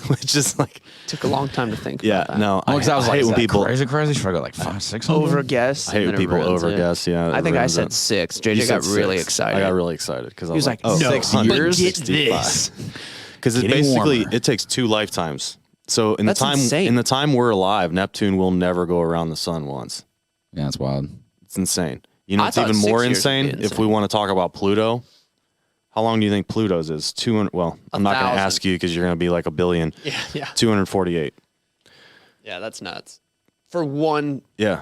which is like, Took a long time to think yeah, about that. no. Oh, because I was hate like, when is that people. crazy. Should I go like 500, 600? Over guess. I hate when people overguess. Yeah, I it think I ruins said it. 6. You JJ got said really 6. excited. I got really excited because I He was like, oh, no, 6 but years? get this. Because it Getting basically warmer. it takes 2 lifetimes. So That's insane. in the time we're alive, Neptune will never go around the sun once. Yeah, that's wild. It's insane. You know, I it's thought even 6 more years would insane, be if we insane. want to talk about Pluto. How long do you think Pluto's is? 200. Well, I'm not going to 1,000. ask you because you're going to be like a billion. Yeah. 248. Yeah, that's nuts. For one Yeah.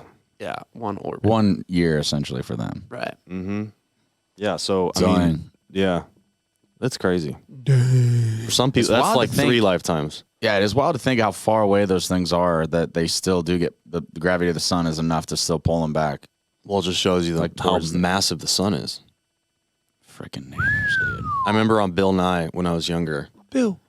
orbit. 1 year essentially for them. Right. Yeah. Yeah. So I mean, Dying. yeah, that's crazy. For some people, that's wild like to think- 3 lifetimes. Yeah, it is wild to think how far away those things are that they still do get the gravity of the sun is enough to still pull them back. Well, it just shows you Like how towards the- massive the sun is. Freaking nanners, dude. I remember on Bill Nye when I was younger, Bill.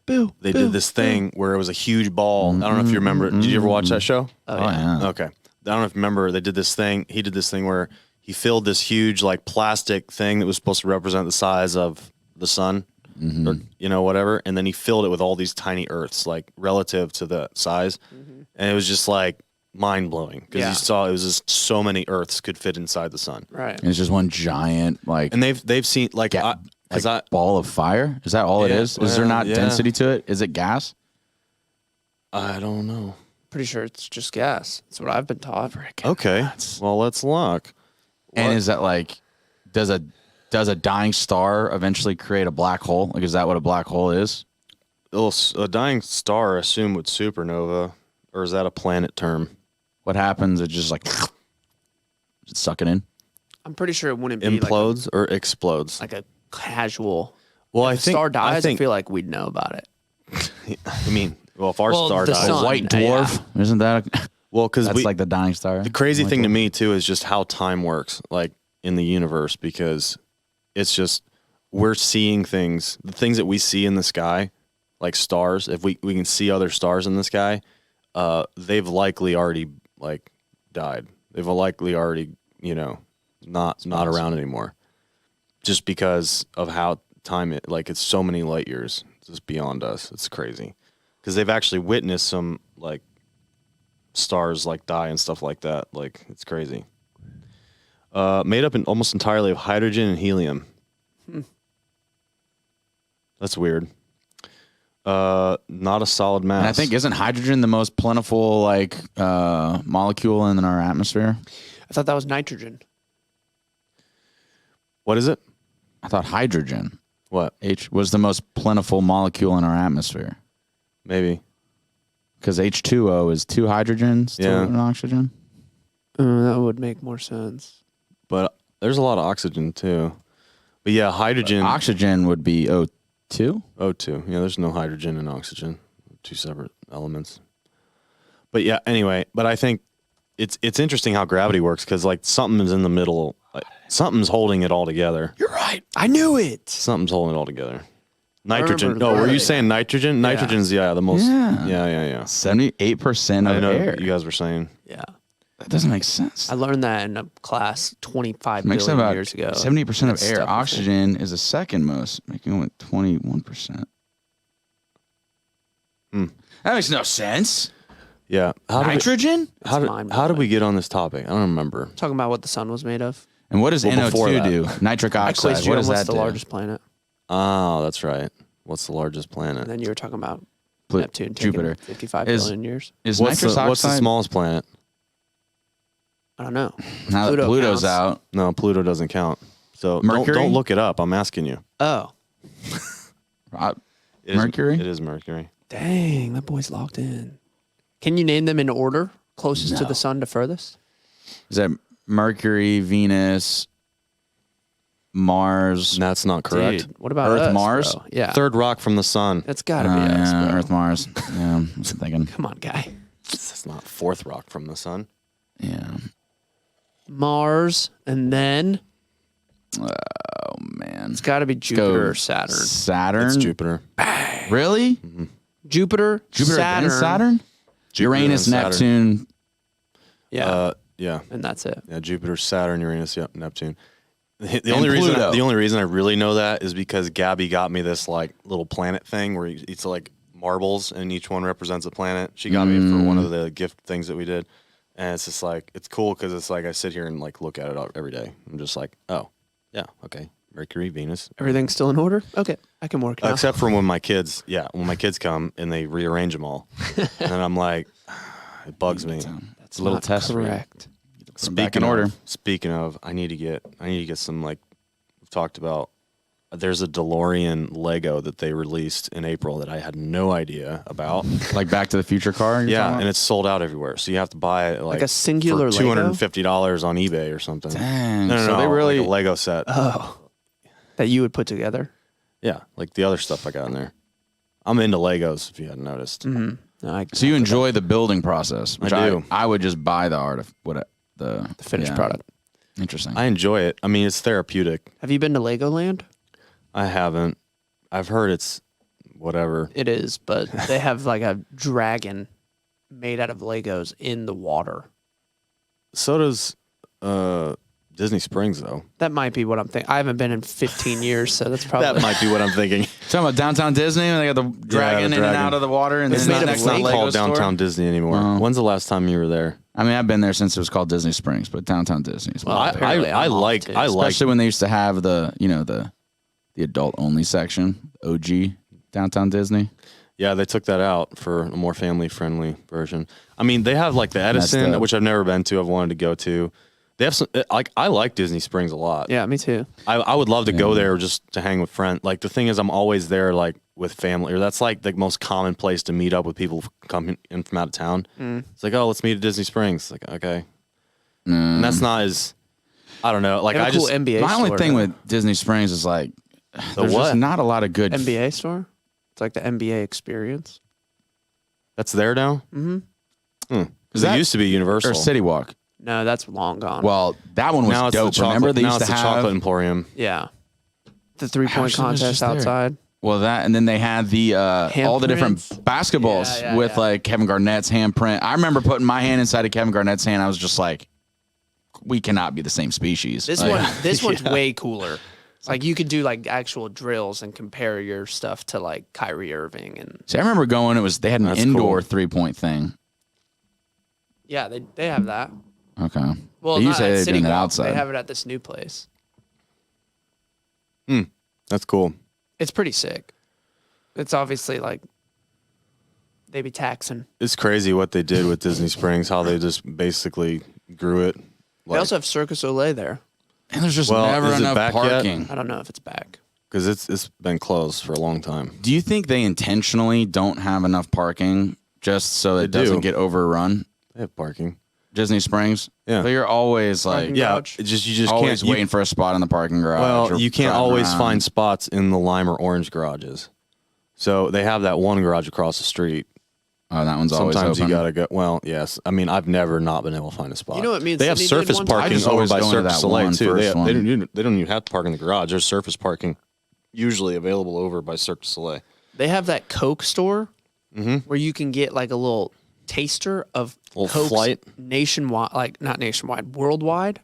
they did this thing where it was a huge ball. I don't know if you remember. Did you ever watch that show? Oh, Oh, yeah. yeah. Okay. I don't know if you remember. They did this thing. He did this thing where he filled this huge like plastic thing that was supposed to represent the size of the sun, or whatever, and then he filled it with all these tiny Earths, like relative to the size, and it was just like mind blowing because Yeah. you saw it was just so many Earths could fit inside the sun, Right. And it's just one giant like and they've seen like ga- because like ball of fire. Is that all it Yeah, is? Is there well, not yeah. density to it? Is it gas? I don't know. Pretty sure it's just gas. That's what I've been taught. Okay, well let's look. And What? is that like does a dying star eventually create a black hole? Like, is that what a black hole is? A dying star, I assume, with supernova, or is that a planet term? What happens? It just like suck it in. I'm pretty sure it wouldn't be Implodes or explodes? like a casual. Well, If a star dies, I feel like we'd know about it. I mean, well, if our Well, star the dies, sun. White dwarf, isn't that? well, because That's like the dying star. the crazy thing to me too is just how time works, like in the universe, because it's just we're seeing things, the things that we see in the sky, like stars. If we can see other stars in the sky, they've likely already like died. They've likely already, not around anymore, just because of how time it like it's so many light years just beyond us. It's crazy because they've actually witnessed some like stars like die and stuff like that. Like it's crazy. Made up almost entirely of hydrogen and helium. That's weird. Not a solid mass. And I think isn't hydrogen the most plentiful like molecule in our atmosphere? I thought that was nitrogen. What is it? I thought hydrogen What? H was the most plentiful molecule in our atmosphere Maybe. because H2O is 2 hydrogens to Yeah. an oxygen. That would make more sense. But there's a lot of oxygen too. But yeah, hydrogen. Oxygen would be O2. O2. Yeah, there's no hydrogen and oxygen. 2 separate elements. But yeah, anyway, but I think it's interesting how gravity works because like something is in the middle. Like, something's holding it all together. You're right. I knew it. Something's holding it all together. Nitrogen. remember Oh, were you that. saying nitrogen? Nitrogen's the most. Yeah. Yeah. 78% I of know air. you guys were saying. Yeah. That doesn't make sense. I learned that in a class 25 Makes billion about years ago. 70% of That air. stuff was Oxygen is the second most, making only 21%. That makes no sense. Yeah. Nitrogen? How did mind-blowing. we get on this topic? I don't remember. Talking about what the sun was made of. And what does Well, before NO2 that. do? Nitric I oxide. quizzed you What on does what's that the do? largest planet. Oh, that's right. What's the largest planet? And then you were talking about Plu- Neptune taking Jupiter. 55 Is- billion years. Is What's nitrous the oxide? smallest planet? I don't know. Now that Pluto Pluto's counts. out. No, Pluto doesn't count. So Mercury? Don't look it up. I'm asking you. Oh. It is- Mercury? It is Mercury. Dang, that boy's locked in. Can you name them in order? Closest to No. the sun to furthest? Is that Mercury, Venus, Mars? And that's not correct. Dude, what about Earth, us, Mars? bro? Yeah. Third rock from the sun. That's got to be us, yeah, bro. Earth, Mars. Yeah, I was thinking. Come on, guy. That's not fourth rock from the sun. Yeah. Mars, and then Oh man. it's got to be Go Jupiter or Saturn. Saturn. It's Jupiter. Really? Jupiter, Jupiter Saturn. then Saturn? Uranus, and Saturn. Neptune. Yeah, Yeah. and that's it. Yeah, Jupiter, Saturn, Uranus, yep, Neptune. The And only Pluto. reason I really know that is because Gabby got me this like little planet thing where it's like marbles and each one represents a planet. She got me it for one of the gift things that we did, and it's just like it's cool because it's like I sit here and like look at it every day. I'm just like, oh, yeah, okay, Mercury, Venus, Everything's still in order? Okay, I can work now. except for when my kids come and they rearrange them all, and I'm like, it bugs me. It's a little Not test for you. correct. Put 'em back in order. Speaking of, I need to get some like we've talked about. There's a DeLorean Lego that they released in April that I had no idea about. Like Back to the Future car? you're Yeah, talking and about? it's sold out everywhere. So you have to buy it like a singular for Lego? $250 on eBay or something. Dang. No, So they really like a Lego set. Oh, That you would put together? Yeah, like the other stuff I got in there. I'm into Legos, if you hadn't noticed. No, So you enjoy the building process, which I do. I would just buy the art of the finished product. Interesting. I enjoy it. I mean, it's therapeutic. Have you been to Legoland? I haven't. I've heard it's whatever. It is, but they have like a dragon made out of Legos in the water. So does Disney Springs, though. That might be what I'm thinking. I haven't been in 15 years, so that's probably That might be what I'm thinking. Talking about Downtown Disney, when they got the dragon in and dragon. out of the water, and It's then made the of next Lego not Called Lego Downtown store. Disney anymore. When's the last time you were there? I mean, I've been there since it was called Disney Springs, but Downtown Disney. Is Well, my I favorite. apparently I'm off, like too. I like Especially when they used to have the adult only section, OG Downtown Disney. Yeah, they took that out for a more family friendly version. I mean, they have like the Edison, the- which I've never been to. I've wanted to go to. They have some like I like Disney Springs a lot. Yeah, me too. I would love to go there just to hang with friends. Like the thing is, I'm always there like with family, or that's like the most common place to meet up with people coming in from out of town. It's like, oh, let's meet at Disney Springs. Like, okay, and that's not as I don't know. Like They have I a cool just NBA My only store, thing though. with Disney Springs is like there's what? just not a lot of good. NBA store. It's like the NBA experience. that's there now. Mm-hmm. Because that- it used to be Universal. or City Walk. No, that's long gone. Well, that one was now it's dope. the chocolate. Remember they now used it's to the have Chocolate Emporium. yeah, the How 3-point shit was contest just there? outside. Well, that and then they had the all the different Handprints? basketballs Yeah, with yeah. like Kevin Garnett's handprint. I remember putting my hand inside of Kevin Garnett's hand. I was just like, we cannot be the same species. This Like, this one's way cooler. It's like you could do like actual drills and compare your stuff to like Kyrie Irving and See, I remember going. They had an That's indoor cool. 3-point thing. yeah, they have that. Okay. Well, But you not say at they're City doing it Walk. outside. They have it at this new place. That's cool. It's pretty sick. It's obviously like they be taxing. It's crazy what they did with Disney Springs. How they just basically grew it. They also have Circus Olay there. And there's just Well, never is it enough back yet? parking. I don't know if it's back. because it's been closed for a long time. Do you think they intentionally don't have enough parking just so it They do. doesn't get overrun? They have parking. Disney Springs? Yeah. But you're always like Parking Yeah, garage? it just you just always can't. waiting for a spot in the parking garage. Well, or you can't driving always around. find spots in the lime or orange garages. So they have that one garage across the street. Oh, that one's always Sometimes open. you gotta go. Well, yes. I mean, I've never not been able to find a spot. You know what me and They have Sydney did surface one time? I parking just over always by go into Cirque du that Soleil one too. first They one. don't even have to park in the garage. There's surface parking usually available over by Cirque du Soleil. They have that Coke store where you can get like a little taster of Little Coke's flight? nationwide, like not nationwide, worldwide,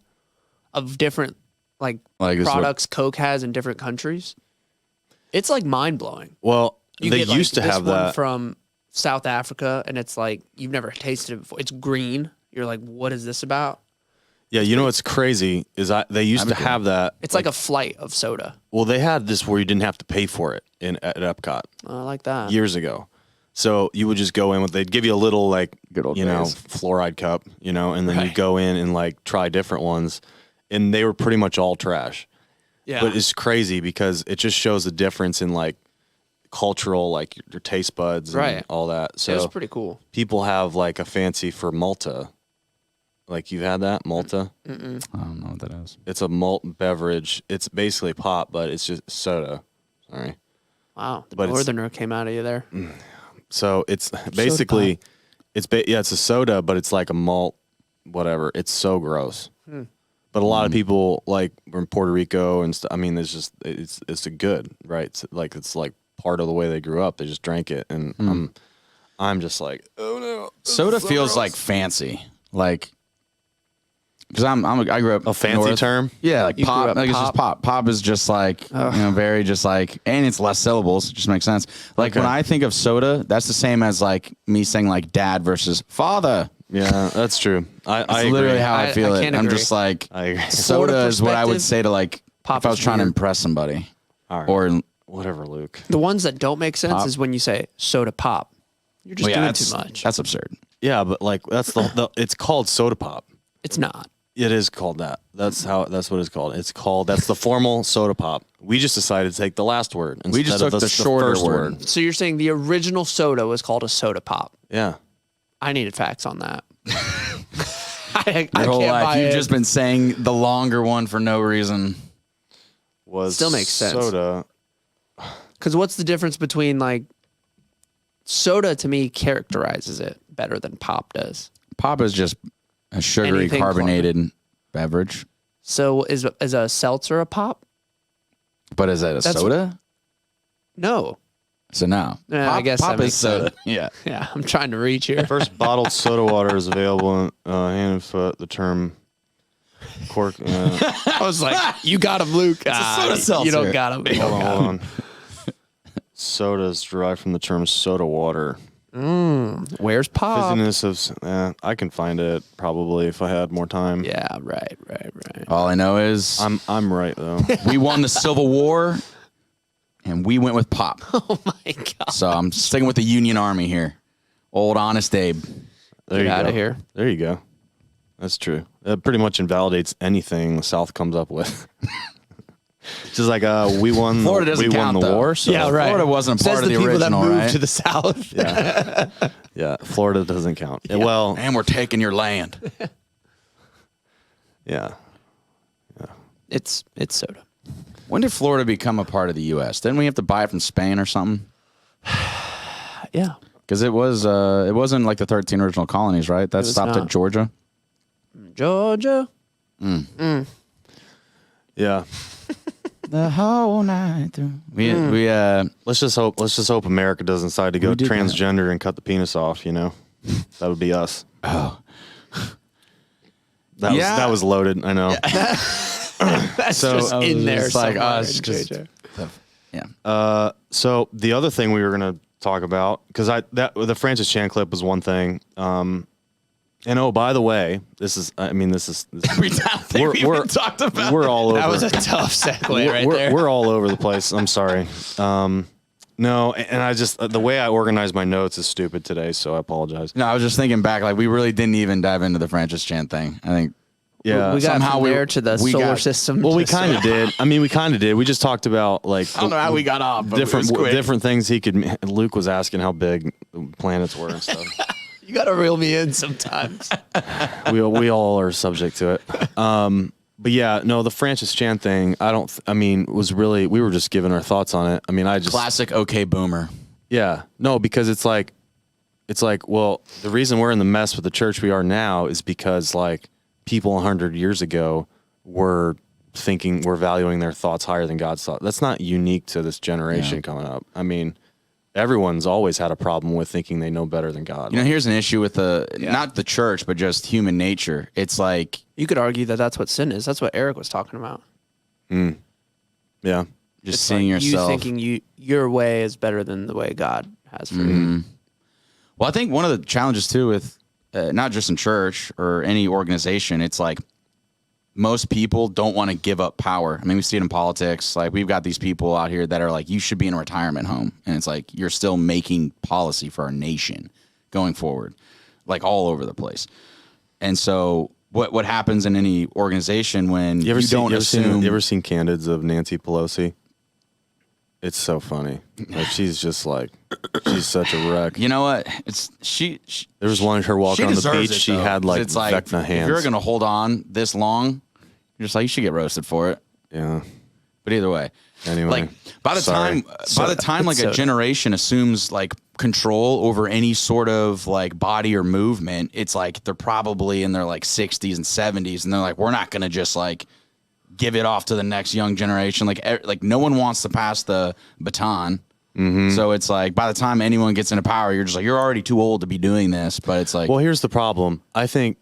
of different like Like this is what- products Coke has in different countries. It's like mind blowing. Well, You they get, like, used to this have one that. from South Africa, and it's like you've never tasted it before. It's green. You're like, what is this about? Yeah, you know what's crazy is they used to have that. It's like a flight of soda. Well, they had this where you didn't have to pay for it at Epcot I like that. years ago. So you would just go in with, they'd give you a little like, Good old you know, days. fluoride cup, you know, and then you Right. go in and like try different ones, and they were pretty much all trash. Yeah. But it's crazy because it just shows the difference in like cultural, like your taste buds and Right. all that. it was So pretty cool. people have like a fancy for Malta. Like you've had that Malta? I don't know what that is. It's a malt beverage. It's basically pop, but it's just soda. Sorry. Wow. The But it's- northerner came out of you there. So it's basically, it's a soda, but it's like a malt, whatever. It's so gross. But a lot of people like from Puerto Rico and stuff. I mean, it's a good, right? It's like part of the way they grew up. They just drank it, and I'm just like, oh no, this Soda is so feels gross. like fancy, like because I grew up a fancy north. term. Yeah, like You grew pop. up Like it's just pop. Pop is just like very just like, and it's less syllables. It just makes sense. Like Okay. when I think of soda, that's the same as like me saying like dad versus father. Yeah, that's true. I That's agree. literally how I I feel it. can't I'm agree. just like I agree. soda is what I would perspective, say to like pop if I was is trying to weird. impress somebody. All right. Or Whatever, Luke. The ones that don't make sense Pop. is when you say soda pop. You're just well, yeah, doing that's too much. That's absurd. Yeah, but like that's the it's called soda pop. It's not. It is called that. That's what it's called. That's the formal soda pop. We just decided to take the last word instead We just of took the shorter first word. So you're saying the original soda was called a soda pop. Yeah. I needed facts on that. I Your whole can't life, buy you've it. just been saying the longer one for no reason. was Still makes sense. soda. Because what's the difference between like soda? To me, characterizes it better than pop does. Pop is just a sugary Anything carbonated beverage. So is a seltzer a pop? But is that a soda? No. So no. Yeah, pop, I guess pop that is makes soda. sense. Yeah. Yeah, I'm trying to reach here. First bottled soda water is available in hand and foot. The term cork. I was like, you got him, Luke. a soda seltzer. You don't got him. You don't got Hold him. on. Soda is derived from the term soda water. Where's pop? Fizziness of. I can find it probably if I had more time. Yeah, right. All I know is I'm right though. we won the Civil War, and we went with pop. Oh my god. So I'm sticking with the Union Army here. Old Honest Abe. There Get you out go. of here. There you go. That's true. That pretty much invalidates anything the South comes up with. Just like we won. Florida doesn't we count, won the though. war. So Yeah, right. Florida wasn't a Says part of the people original, that moved right? to the South. Yeah, Florida doesn't count. Well, And we're taking your land. yeah. It's soda. When did Florida become a part of the U.S.? Didn't we have to buy it from Spain or something? Yeah. Because it wasn't like the 13 original colonies, right? That was stopped not. at Georgia. Georgia. Yeah. The whole night through. We Let's just hope America doesn't decide to go did that. transgender and cut the penis off. You know, that would be us. oh That was loaded. I know. That's So- just I was in there just like, somewhere it's in just- JJ. yeah. So the other thing we were gonna talk about, because the Francis Chan clip was one thing. And oh, by the way, this is Every time we talked about we're all over. That was a tough segue right we're, there. we're all over the place. I'm sorry. No, and I just the way I organize my notes is stupid today, so I apologize. No, I was just thinking back, like we really didn't even dive into the Francis Chan thing. I think Yeah, we got somehow from we- there to the we solar got- system. well, we to kind of did. I mean, we kind of did. We just talked about like I don't know how we got off, but different it was quick. different things he could. Luke was asking how big planets were and stuff. You got to reel me in sometimes. we all are subject to it. But yeah, no, the Francis Chan thing. Was really we were just giving our thoughts on it. I mean, I just classic okay boomer. Yeah. No, because it's like, well, the reason we're in the mess with the church we are now is because like people 100 years ago were valuing their thoughts higher than God's thought. That's not unique to this generation coming up. I mean, everyone's always had a problem with thinking they know better than God. You know, here's an issue with not the church, but just human nature. It's like You could argue that that's what sin is. That's what Eric was talking about. Yeah. just It's seeing like yourself. You thinking your way is better than the way God has for you. Well, I think one of the challenges too with not just in church or any organization, it's like most people don't want to give up power. I mean, we see it in politics. Like we've got these people out here that are like, you should be in a retirement home. And it's like, you're still making policy for our nation going forward, like all over the place. And so what happens in any organization when you don't assume... You ever seen Candids of Nancy Pelosi? It's so funny. Like she's just like, she's such a wreck. You know what? It's she There was one of her walking on the deserves beach. it, She though, had 'cause like it's like Vecna hands. if you're gonna hold on this long, you're just like you should get roasted for it. Yeah. But either way, Anyway. like by the Sorry. time like a generation assumes like control over any sort of like body or movement, it's like they're probably in their like 60s and 70s, and they're like, we're not gonna just like give it off to the next young generation. Like no one wants to pass the baton. So it's like by the time anyone gets into power, you're just like, you're already too old to be doing this. But it's like, Well, here's the problem. I think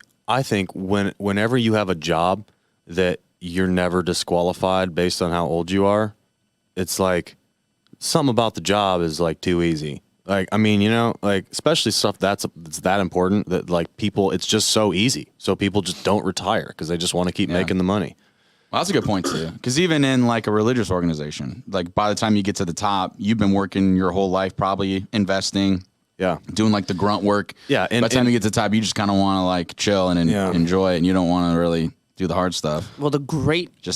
whenever you have a job that you're never disqualified based on how old you are, it's like something about the job is like too easy. Like, I mean, you know, like especially stuff that's that important that like people, it's just so easy. So people just don't retire because they just want to keep making the money. well, that's a good point too. Because even in like a religious organization, like by the time you get to the top, you've been working your whole life, probably investing, Yeah. doing like the grunt work. Yeah, By the time you get to the top, you just kind of want to like chill and enjoy it, and you don't want to really do the hard stuff. Well,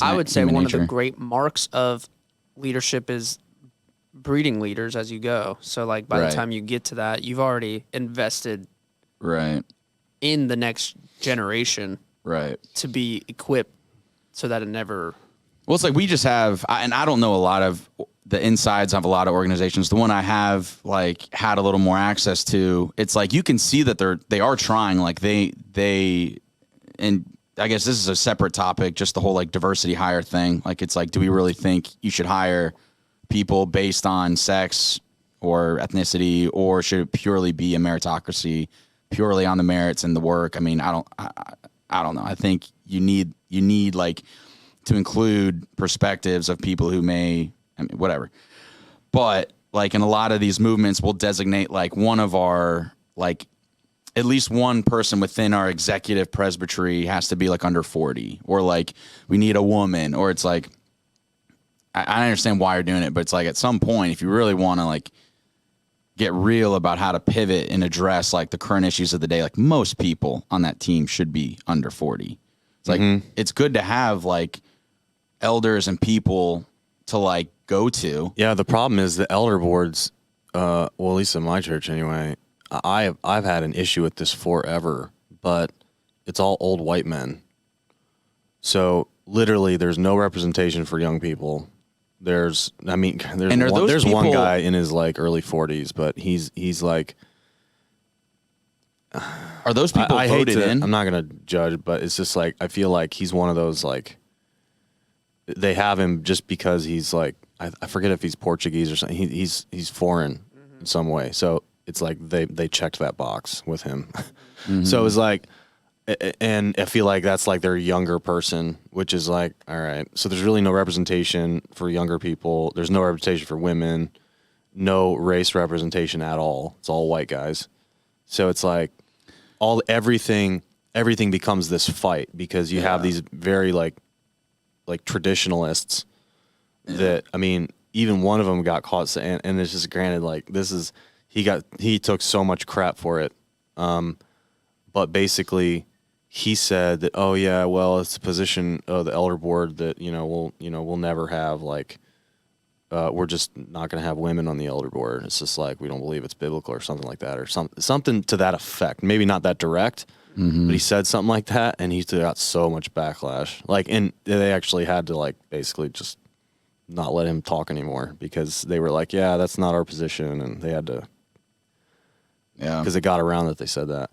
I would say human one of nature. the great marks of leadership is breeding leaders as you go. So like by Right. the time you get to that, you've already invested Right. in the next generation Right. to be equipped so that it never Well, it's like we just have, and I don't know a lot of the insides of a lot of organizations. The one I have like had a little more access to, it's like you can see that they are trying. Like they, and I guess this is a separate topic, just the whole like diversity hire thing. Like it's like, do we really think you should hire people based on sex or ethnicity, or should it purely be a meritocracy, purely on the merits and the work? I mean, I don't know. I think you need like to include perspectives of people who may, I mean, whatever. But like in a lot of these movements, we'll designate like one of our, like at least one person within our executive presbytery has to be like under 40, or like we need a woman, or it's like, I understand why you're doing it, but it's like at some point, if you really want to like get real about how to pivot and address like the current issues of the day, like most people on that team should be under 40. It's like, it's good to have like elders and people to like go to. Yeah, the problem is the elder boards, well, at least in my church anyway, I've had an issue with this forever, but it's all old white men. So literally there's no representation for young people. There's one guy in his like early 40s, but he's like, are those people voted in? I'm not going to judge, but it's just like, I feel like he's one of those, like, they have him just because he's like, I forget if he's Portuguese or something. He's foreign in some way. So it's like they checked that box with him. So it's like, and I feel like that's like their younger person, which is like, all right. So there's really no representation for younger people. There's no representation for women, no race representation at all. It's all white guys. So it's like everything becomes this fight because you have these very like traditionalists that, I mean, even one of them got caught, and it's just granted, like he took so much crap for it. But basically he said that, oh yeah, well, it's a position of the elder board that, we'll never have like, we're just not going to have women on the elder board. It's just like, we don't believe it's biblical or something like that, or something to that effect. Maybe not that direct, but he said something like that, and he got so much backlash. Like, and they actually had to like basically just not let him talk anymore because they were like, yeah, that's not our position, and they had to, because it got around that they said that.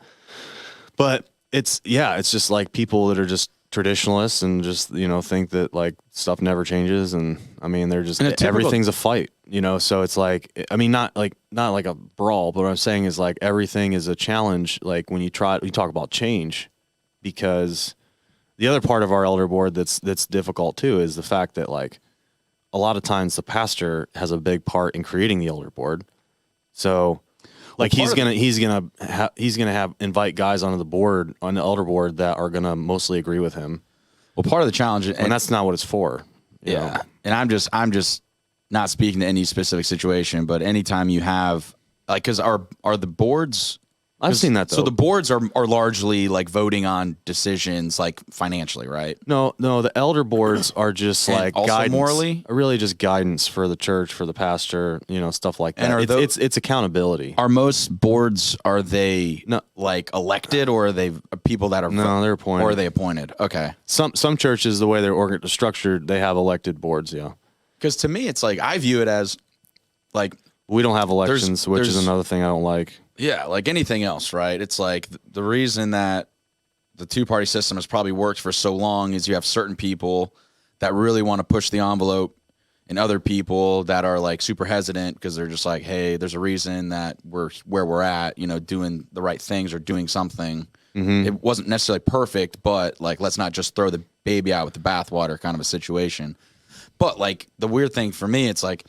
But it's just like people that are just traditionalists and just, think that like stuff never changes. And I mean, they're just, everything's a fight, so it's like, I mean, not like a brawl, but what I'm saying is like, everything is a challenge. Like when you talk about change, because the other part of our elder board that's difficult too, is the fact that like a lot of times the pastor has a big part in creating the elder board. So like he's gonna invite guys onto the board, on the elder board, that are gonna mostly agree with him. Well, part of the challenge, and that's not what it's for. You know? And I'm just not speaking to any specific situation, but anytime you have like, because are the boards? I've seen that though. So the boards are largely like voting on decisions like financially, right? No, the elder boards are just like also guidance, morally, really just guidance for the church, for the pastor, stuff like that. And it's accountability. Are most boards, are they like elected, or are they people that are they're appointed, or are they appointed? Okay. Some churches, the way they're structured, they have elected boards. Yeah. Because to me, it's like, I view it as like, we don't have elections, which is another thing I don't like. Yeah, like anything else, right? It's like the reason that the two-party system has probably worked for so long is you have certain people that really want to push the envelope, and other people that are like super hesitant because they're just like, hey, there's a reason that we're where we're at, doing the right things or doing something. It wasn't necessarily perfect, but like, let's not just throw the baby out with the bathwater kind of a situation. But like the weird thing for me, it's like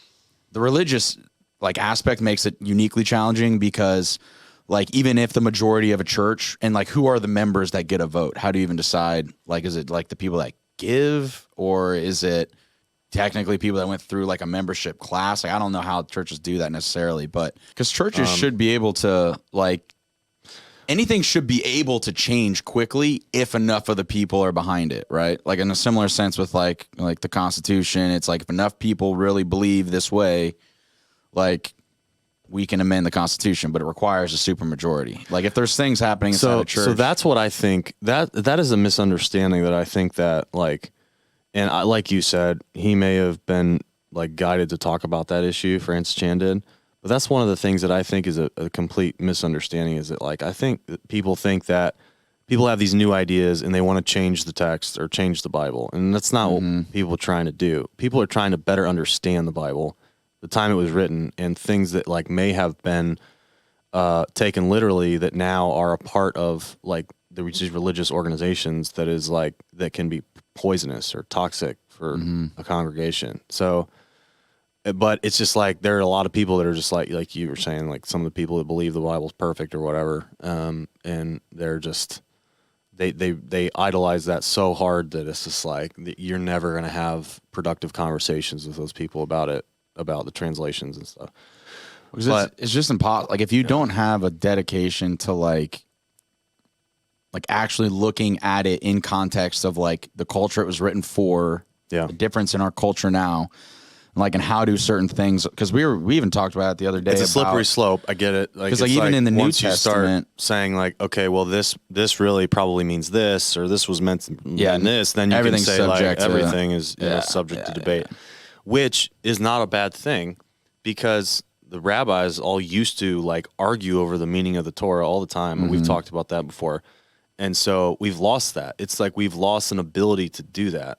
the religious like aspect makes it uniquely challenging, because like, even if the majority of a church, and like, who are the members that get a vote? How do you even decide? Like, is it like the people that give, or is it technically people that went through like a membership class? Like, I don't know how churches do that necessarily, but because churches should be able to like, anything should be able to change quickly if enough of the people are behind it, right? Like in a similar sense with like the Constitution, it's like if enough people really believe this way, like we can amend the Constitution, but it requires a supermajority. Like if there's things happening inside the church. So that's what I think, that is a misunderstanding, that I think that like And like you said, he may have been like guided to talk about that issue. Francis Chan did. But that's one of the things that I think is a complete misunderstanding is that, like, I think that people think that people have these new ideas and they want to change the text or change the Bible. And that's not what people are trying to do. People are trying to better understand the Bible, the time it was written, and things that, like, may have been taken literally that now are a part of, like, these religious organizations that is, like, that can be poisonous or toxic for a congregation. So, but it's just like there are a lot of people that are just like you were saying, like some of the people that believe the Bible's perfect or whatever, and they're just they idolize that so hard that it's just like you're never going to have productive conversations with those people about it, about the translations and stuff. But it's just impossible. Like if you don't have a dedication to like actually looking at it in context of like the culture it was written for, the difference in our culture now. Like, and how do certain things? Because we even talked about it the other day. It's a slippery slope. I get it. Because like even in the New once Testament, you start saying like, okay, well this really probably means this, or this was meant to mean this, then you can say like everything is subject to debate, which is not a bad thing, because the rabbis all used to like argue over the meaning of the Torah all the time, and we've talked about that before, and so we've lost that. It's like we've lost an ability to do that.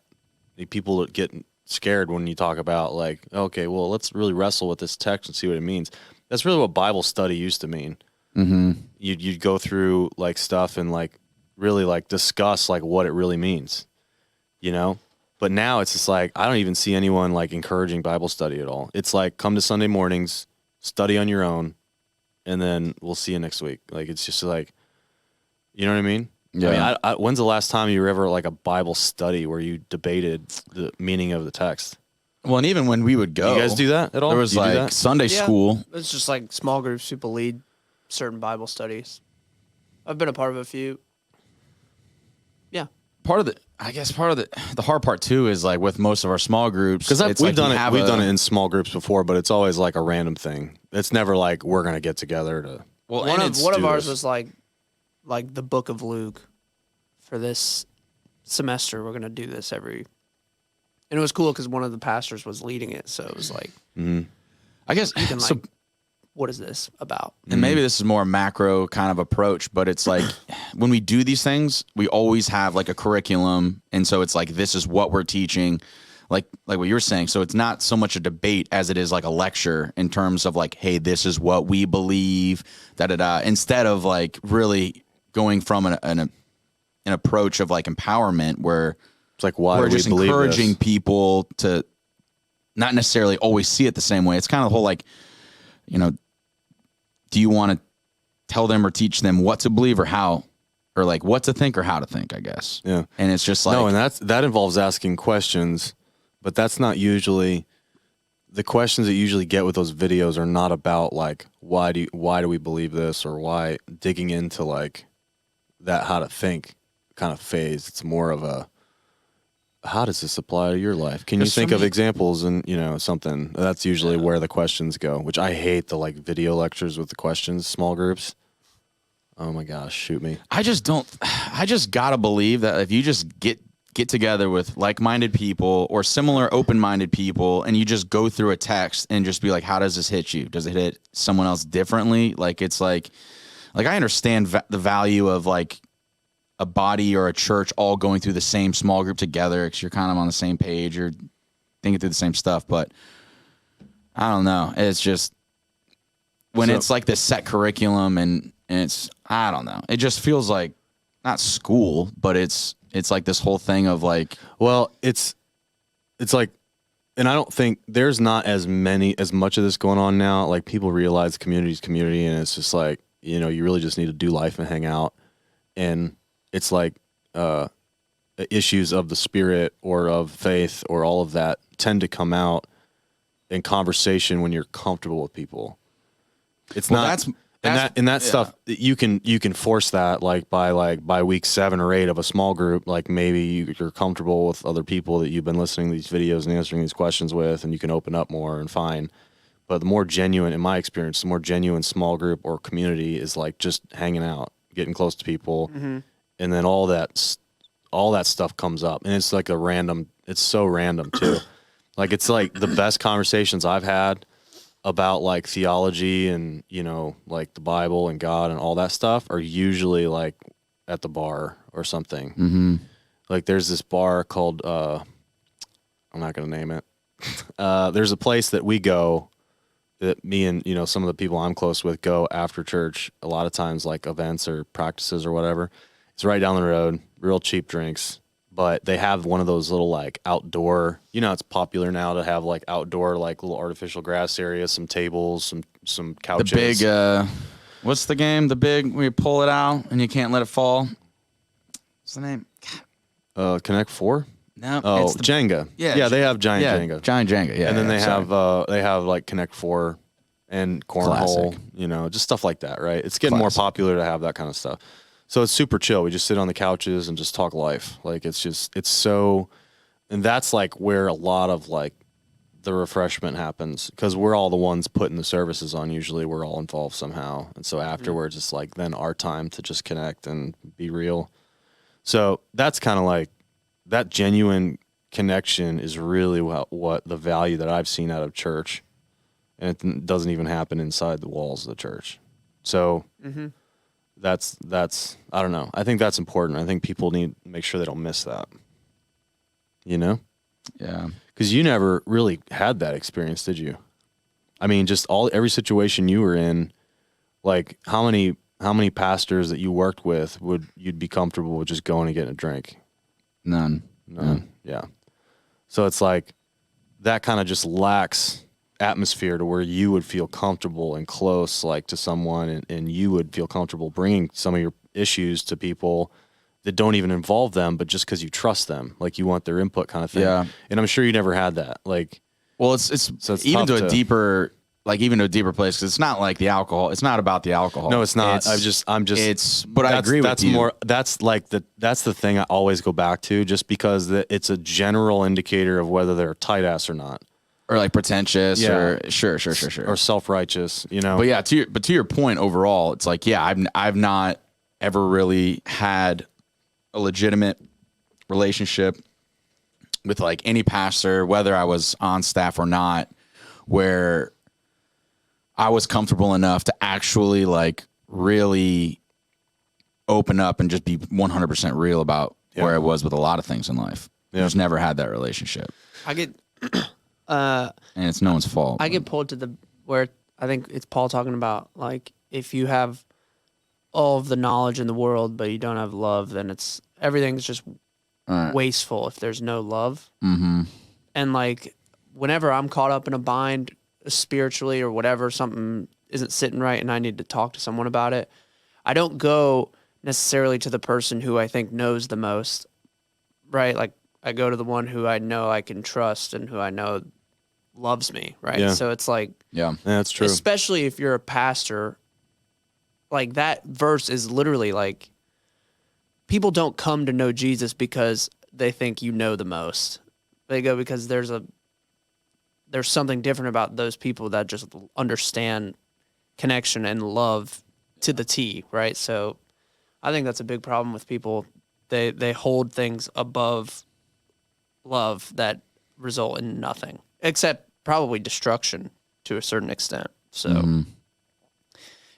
People get scared when you talk about like, okay, well, let's really wrestle with this text and see what it means. That's really what Bible study used to mean. You'd go through like stuff and like really like discuss like what it really means, you know? But now it's just like, I don't even see anyone like encouraging Bible study at all. It's like, come to Sunday mornings, study on your own, and then we'll see you next week. Like, it's just like, you know what I mean? Yeah. I mean, when's the last time you were ever like a Bible study where you debated the meaning of the text? Well, and even when we would go, you guys do that at all? There was like Sunday school. It's just like small groups people lead certain Bible studies. I've been a part of a few. Yeah. Part of the hard part too is like with most of our small groups, because we've done it in small groups before, but it's always like a random thing. It's never like we're gonna get together to. Well, one of ours was like the book of Luke for this semester. We're going to do this and it was cool because one of the pastors was leading it. So it was like, I guess, you can like, what is this about? And maybe this is more a macro kind of approach, but it's like when we do these things, we always have like a curriculum. And so it's like, this is what we're teaching, like what you were saying. So it's not so much a debate as it is like a lecture in terms of like, hey, this is what we believe, instead of like really going from an approach of like empowerment where it's like, why we're do we just believe encouraging this? people to not necessarily always see it the same way. It's kind of the whole like, you know, do you want to tell them or teach them what to believe or how, or like what to think or how to think, I guess. Yeah. And it's just like, no, and that involves asking questions, but that's not usually the questions that you usually get with those videos are not about like, why do we believe this, or why digging into like that how to think kind of phase. It's more of a, how does this apply to your life? Can you think of examples and, you know, something? That's usually where the questions go, which I hate the like video lectures with the questions, small groups. Oh my gosh, shoot me. I just gotta believe that if you just get together with like-minded people or similar open-minded people and you just go through a text and just be like, how does this hit you? Does it hit someone else differently? Like, it's like I understand the value of like a body or a church all going through the same small group together because you're kind of on the same page, you're thinking through the same stuff. But I don't know. It's just when it's like this set curriculum and it's, I don't know. It just feels like not school, but it's like this whole thing of like, well, it's like, and I don't think there's not as much of this going on now. Like people realize community's community, and it's just like, you know, you really just need to do life and hang out. And it's like issues of the spirit or of faith or all of that tend to come out in conversation when you're comfortable with people. It's not that stuff you can force that like by week 7 or 8 of a small group. Like maybe you're comfortable with other people that you've been listening to these videos and answering these questions with, and you can open up more and fine. But the more genuine, in my experience, the more genuine small group or community is like just hanging out, getting close to people, and then all that stuff comes up, and it's like a random It's so random too. Like it's like the best conversations I've had about like theology and, you know, like the Bible and God and all that stuff are usually like at the bar or something. Mm-hmm. Like there's this bar called I'm not going to name it. There's a place that we go that me and, you know, some of the people I'm close with go after church a lot of times, like events or practices or whatever. It's right down the road, real cheap drinks, but they have one of those little like outdoor, you know, it's popular now to have like outdoor, like little artificial grass areas, some tables, some couches. The big, what's the game? The big, where you pull it out and you can't let it fall. What's the name? Connect Four? No. Oh, it's the, Jenga. Yeah, Yeah, they have giant Jenga. Giant Jenga, yeah. And then yeah, they have like Connect Four and Cornhole, Classic. you know, just stuff like that, right? It's getting more popular to have that kind of stuff. So it's super chill. We just sit on the couches and just talk life. Like it's so, and that's like where a lot of like the refreshment happens because we're all the ones putting the services on. Usually we're all involved somehow. And so afterwards it's like then our time to just connect and be real. So that's kind of like that genuine connection is really what the value that I've seen out of church. And it doesn't even happen inside the walls of the church. So that's I don't know. I think that's important. I think people need to make sure they don't miss that. You know? Yeah. Because you never really had that experience, did you? I mean, just every situation you were in, like how many pastors that you worked with you'd be comfortable with just going and getting a drink? None. Yeah. So it's like that kind of just lacks atmosphere to where you would feel comfortable and close like to someone and you would feel comfortable bringing some of your issues to people that don't even involve them, but just because you trust them, like you want their input kind of thing. Yeah. And I'm sure you never had that. Like, well, it's even to a deeper, like even to a deeper place. Cause it's not like the alcohol. It's not about the alcohol. No, it's not. But I agree with you. That's the thing I always go back to just because it's a general indicator of whether they're tight ass or not. Or like pretentious or sure. Or self-righteous, you know? But yeah, to your point overall, it's like, yeah, I've not ever really had a legitimate relationship with like any pastor, whether I was on staff or not, where I was comfortable enough to actually like really open up and just be 100% real about where I was with a lot of things in life. Yeah. Just never had that relationship. I get, and it's no one's fault. I get pulled to where I think it's Paul talking about, like, if you have all of the knowledge in the world, but you don't have love, then everything's just wasteful if there's no love. Mm-hmm. And like, whenever I'm caught up in a bind spiritually or whatever, something isn't sitting right and I need to talk to someone about it, I don't go necessarily to the person who I think knows the most, right? Like, I go to the one who I know I can trust and who I know loves me, right? Yeah. So it's like, yeah, that's true. Especially if you're a pastor, like that verse is literally like, people don't come to know Jesus because they think you know the most. They go because there's something different about those people that just understand connection and love to the T, right? So I think that's a big problem with people. They hold things above love that result in nothing, except probably destruction to a certain extent. So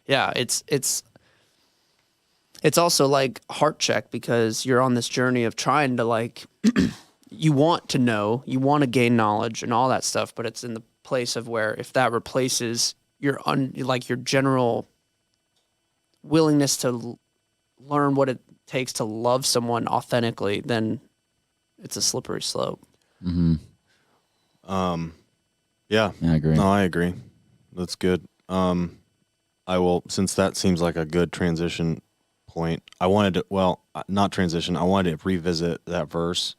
yeah, it's also like heart check because you're on this journey of trying to like, you want to know, you want to gain knowledge and all that stuff, but it's in the place of where if that replaces your your general willingness to learn what it takes to love someone authentically, then it's a slippery slope. Mm-hmm. Yeah, I agree. No, I agree. That's good. I will, since that seems like a good transition point, I wanted to, not transition, I wanted to revisit that verse.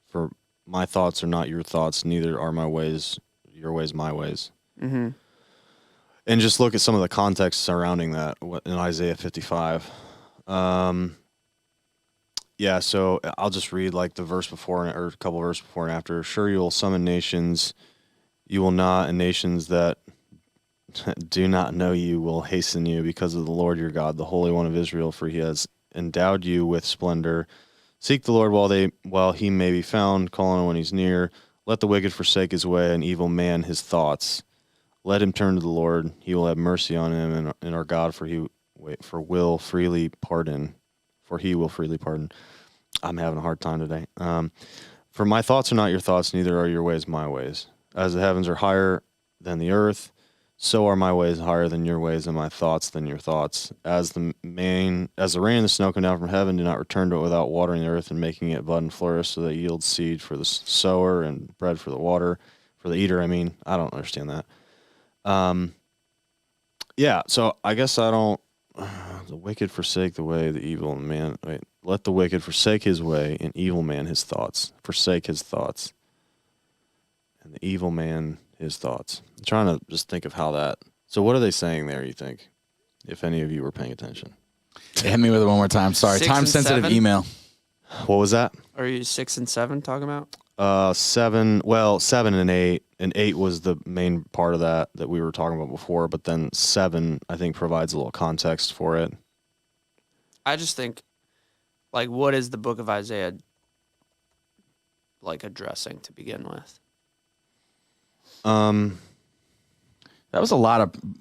For my thoughts are not your thoughts, neither are my ways your ways, my ways. Mm-hmm. And just look at some of the context surrounding that in Isaiah 55. Yeah, so I'll just read like the verse before or a couple verses before and after. Sure, you will summon nations, you will not, and nations that do not know you will hasten you because of the Lord your God, the Holy One of Israel, for he has endowed you with splendor. Seek the Lord while he may be found, call on him when he's near. Let the wicked forsake his way, and evil man his thoughts. Let him turn to the Lord; he will have mercy on him, and our God, for he will freely pardon. For he will freely pardon. I'm having a hard time today. For my thoughts are not your thoughts, neither are your ways my ways. As the heavens are higher than the earth, so are my ways higher than your ways, and my thoughts than your thoughts. As the rain and the snow come down from heaven, do not return to it without watering the earth and making it bud and flourish, so that it yields seed for the sower and bread for the eater. I mean, I don't understand that. Yeah. So I guess I don't. The wicked forsake the way, the evil man. Let the wicked forsake his way, and evil man his thoughts. Forsake his thoughts, and the evil man his thoughts. I'm trying to just think of how that. So what are they saying there, you think? If any of you were paying attention. Hit me with it one more time. Sorry. 6 Time and sensitive 7? email. What was that? Are you 6 and 7 talking about? 7 and 8, and 8 was the main part of that we were talking about before, but then 7 I think provides a little context for it. I just think, like, what is the book of Isaiah like addressing to begin with? That was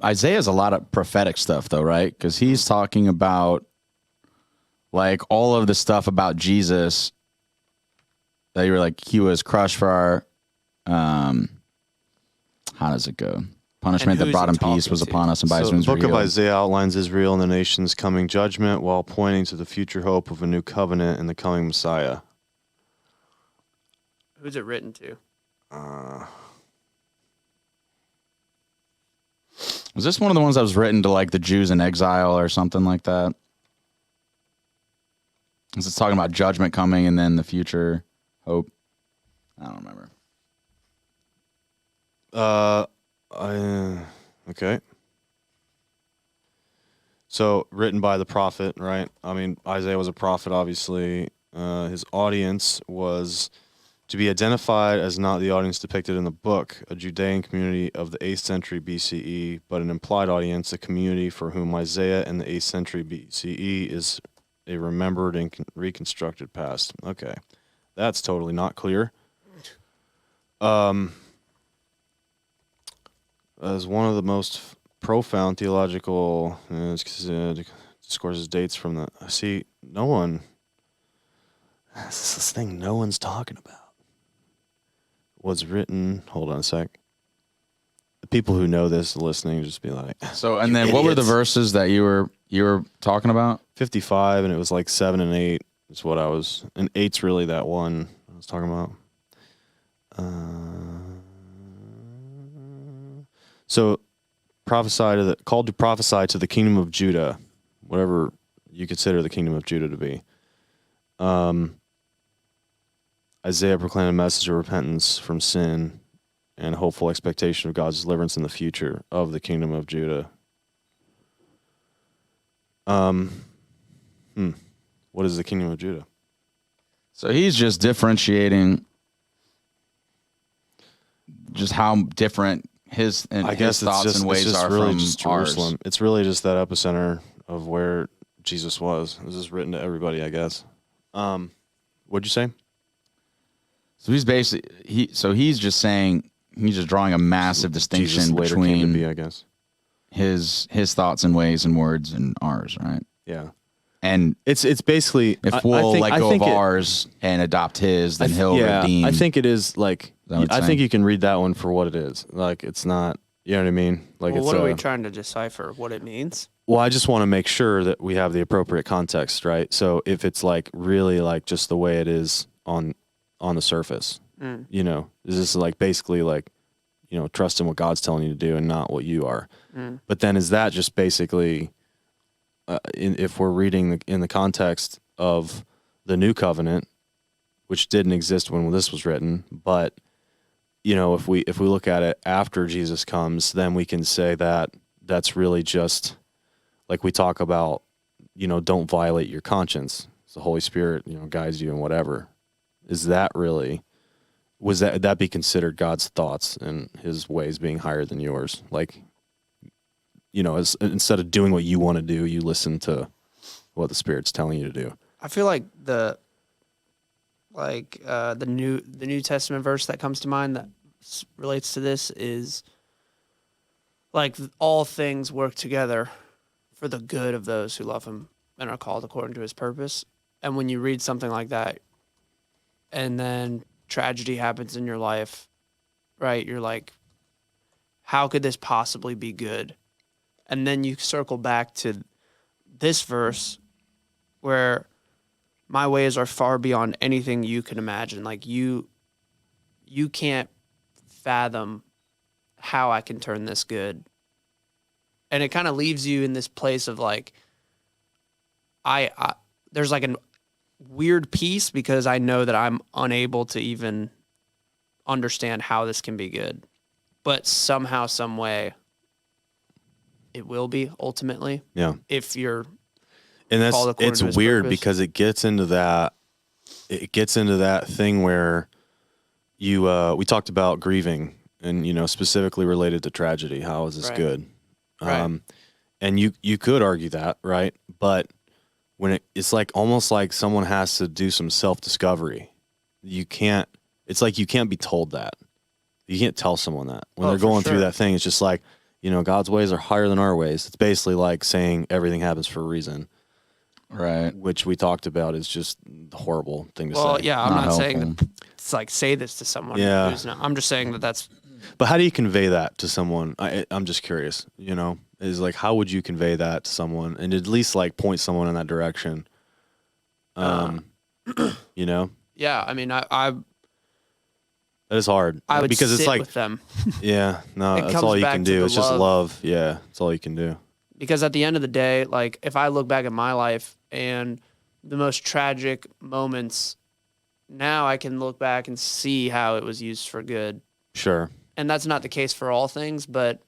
Isaiah's a lot of prophetic stuff though, right? Because he's talking about like all of the stuff about Jesus that you were like, he was crushed for our, how does it go? Punishment that who's brought he him peace talking was to? upon us, and by his So the wounds book we were of healed. Isaiah outlines Israel and the nation's coming judgment while pointing to the future hope of a new covenant and the coming Messiah. Who's it written to? Was this one of the ones that was written to like the Jews in exile or something like that? Is it talking about judgment coming and then the future hope? I don't remember. Okay. So written by the prophet, right? I mean, Isaiah was a prophet, obviously. His audience was to be identified as not the audience depicted in the book, a Judean community of the 8th century BCE, but an implied audience, a community for whom Isaiah in the 8th century BCE is a remembered and reconstructed past. Okay. That's totally not clear. As one of the most profound theological discourses dates from the... See, no one... This is this thing no one's talking about. Was written... Hold on a sec. The people who know this listening just be like... So, and then what were the verses that you were talking about? 55, and it was like 7 and 8 is what I was... And 8's really that one I was talking about. So, called to prophesy to the kingdom of Judah, whatever you consider the kingdom of Judah to be. Isaiah proclaimed a message of repentance from sin and a hopeful expectation of God's deliverance in the future of the kingdom of Judah. What is the kingdom of Judah? So he's just differentiating just how different his thoughts and ways are really from just Jerusalem. It's really just that epicenter of where Jesus was. This is written to everybody, I guess. What'd you say? So he's basically he's just saying he's just drawing a massive distinction Jesus later came to between be, I guess. his thoughts and ways and words and ours, right? Yeah. And It's basically if we'll let go of ours and adopt his, then he'll redeem. I think it is like what it's I saying? think you can read that one for what it is. Like it's not, you know what I mean? Like Well, it's what are we trying to decipher? What it means? well, I just want to make sure that we have the appropriate context, right? So if it's like really like just the way it is on the surface, you know, is this like basically like, you know, trust in what God's telling you to do and not what you are. But then is that just basically, if we're reading in the context of the new covenant, which didn't exist when this was written, but you know, if we look at it after Jesus comes, then we can say that that's really just like we talk about, you know, don't violate your conscience. The Holy Spirit, you know, guides you in whatever. Is that really, would that be considered God's thoughts and his ways being higher than yours? Like, you know, instead of doing what you want to do, you listen to what the Spirit's telling you to do. I feel like the like the New Testament verse that comes to mind that relates to this is like all things work together for the good of those who love him and are called according to his purpose. And when you read something like that and then tragedy happens in your life, right? You're like, how could this possibly be good? And then you circle back to this verse where my ways are far beyond anything you can imagine. Like you can't fathom how I can turn this good. And it kind of leaves you in this place of like, I there's like a weird peace because I know that I'm unable to even understand how this can be good, but somehow, some way, it will be ultimately. Yeah. If you're And called according it's to his weird purpose. because it gets into that thing where you we talked about grieving and specifically related to tragedy. How is this Right. good? Right. And you could argue that, right? But when it's like almost like someone has to do some self-discovery. It's like you can't be told that. You can't tell someone that when they're for going through sure. that thing. It's just like, God's ways are higher than our ways. It's basically like saying everything happens for a reason, Right. which we talked about is just a horrible thing to well, say. yeah, I'm Not not saying helpful. that it's like say this to someone. Yeah. Who's not, I'm just saying that that's But how do you convey that to someone? I'm just curious, is like, how would you convey that to someone and at least like point someone in that direction? yeah. I mean, I That is hard would because sit it's like, with them yeah, no, It that's comes all you back can to do. the It's just love. love. Yeah. That's all you can do. because at the end of the day, like if I look back at my life and the most tragic moments, now I can look back and see how it was used for good. Sure. And that's not the case for all things, but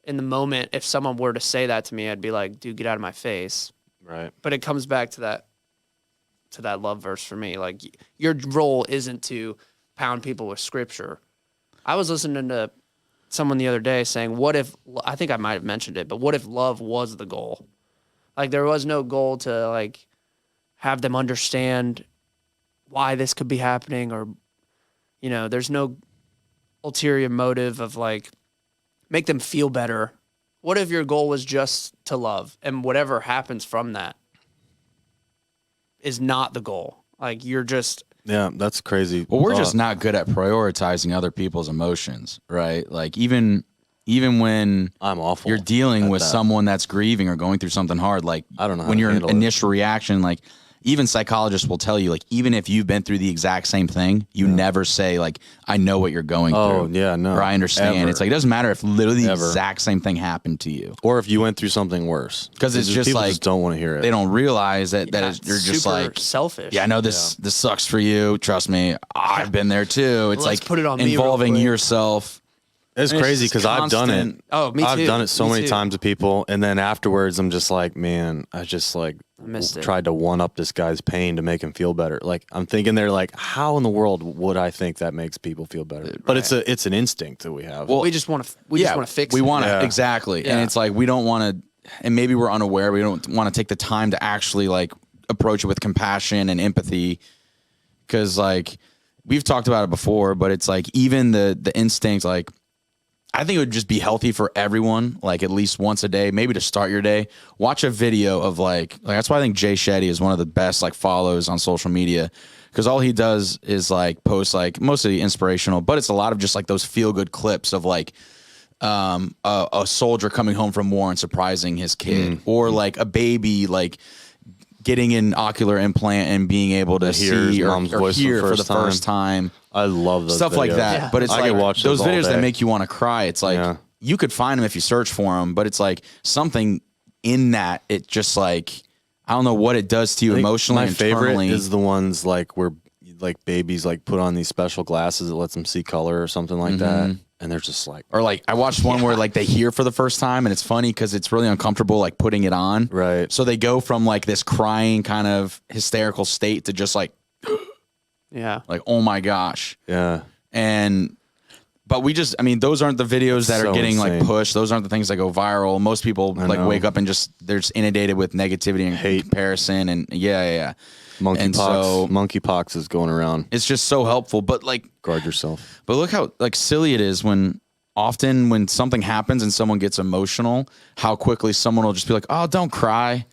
in the moment, if someone were to say that to me, I'd be like, dude, get out of my face. Right. But it comes back to that love verse for me. Like your role isn't to pound people with scripture. I was listening to someone the other day saying, what if, I think I might have mentioned it, but what if love was the goal? Like there was no goal to like have them understand why this could be happening or, there's no ulterior motive of like make them feel better. What if your goal was just to love and whatever happens from that is not the goal? Like you're just Yeah. That's crazy. Well, we're just thought. not good at prioritizing other people's emotions, right? Like even when I'm awful. you're dealing at with that. someone that's grieving or going through something hard, like I don't know how when to your handle it. initial reaction, like even psychologists will tell you, like even if you've been through the exact same thing, you never say like, I know what you're going Oh, through. yeah, no, Or I understand. ever. It's like, it doesn't matter if literally the Ever. exact same thing happened to you. Or if you went through something worse. 'Cause it's just people like- just don't want to hear it. They don't realize that you're just super like, selfish. yeah, I know this sucks for you. Trust me. I've been there too. It's Let's like put it on me real involving quick. yourself. It's And it's crazy just because I've done it. constant- Oh, me I've too. done it so Me many too. times with people, and then afterwards, I'm just like, man, I just like missed it. tried to one up this guy's pain to make him feel better. Like I'm thinking, they're like, how in the world would I think that makes people feel better? But it's an instinct that we have. we just want to just want to fix we it. want to Yeah. exactly, Yeah. and it's like we don't want to, and maybe we're unaware. We don't want to take the time to actually like approach it with compassion and empathy, because like we've talked about it before. But it's like even the instinct, like I think it would just be healthy for everyone, like at least once a day, maybe to start your day, watch a video of like that's why I think Jay Shetty is one of the best like follows on social media, because all he does is like post like mostly inspirational, but it's a lot of just like those feel good clips of like a soldier coming home from war and surprising his kid, or like a baby like getting an ocular implant and being able to hear his see or mom's voice hear for for the the first time. I love those Stuff like videos. that. Yeah. But it's I like could watch those those all videos that day. make you want to cry. It's like Yeah. you could find them if you search for them, but it's like something in that. It just like I don't know what it does to you I think emotionally. my favorite internally. is the ones like where like babies like put on these special glasses that lets them see color or something like that, and they're just like, or like I watched one where like they hear for the first time, and it's funny because it's really uncomfortable like putting it on. Right. So they go from like this crying kind of hysterical state to just like Yeah. oh my gosh. yeah, And But those aren't the videos that So are getting insane. like pushed. Those aren't the things that go viral. Most people like know. wake up and they're just inundated with negativity and Hate. comparison and yeah. And so Monkeypox is going around. it's just so helpful. But like, Guard yourself. but look how like silly it is when something happens and someone gets emotional, how quickly someone will just be like, "Oh, don't cry."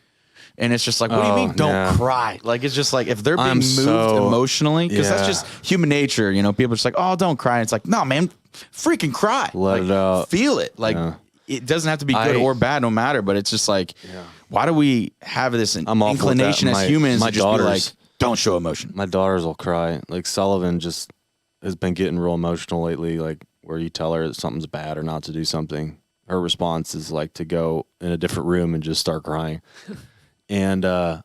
And it's just like, what do you mean don't cry? Like, it's just like, if they're being moved emotionally, because that's just human nature, people are just like, oh, don't cry. And it's like, no, man, freaking cry. Let it out. Feel it. Like, it doesn't have to be good or bad, no matter. But it's just like, why do we have this inclination as humans to just be like, don't show emotion? My daughters will cry. Like, Sullivan just has been getting real emotional lately, like, where you tell her that something's bad or not to do something. Her response is like to go in a different room and just start crying. And a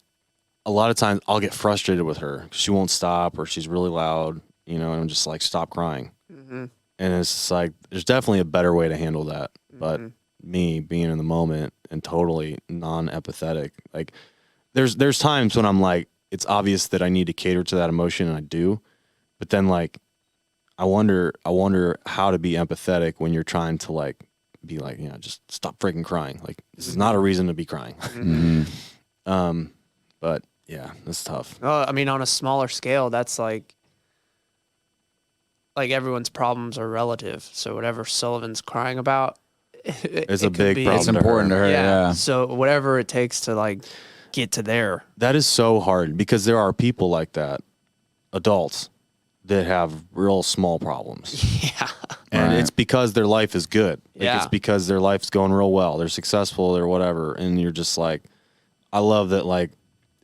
lot of times I'll get frustrated with her because she won't stop or she's really loud, and I'm just like, stop crying. And it's just like, there's definitely a better way to handle that. But me being in the moment and totally non-empathetic, like there's times when I'm like, it's obvious that I need to cater to that emotion, and I do. But then like, I wonder how to be empathetic when you're trying to like be like, just stop freaking crying. Like, this is not a reason to be crying. But yeah, it's tough. I mean, on a smaller scale, that's like everyone's problems are relative. So whatever Sullivan's crying about, It's a big problem. It's important to her. Yeah. So whatever it takes to like get to there. That is so hard because there are people like that, adults, that have real small problems. Yeah. And Right. it's because their life is good. Like, Yeah. It's because their life's going real well. They're successful or whatever. And you're just like, I love that. Like,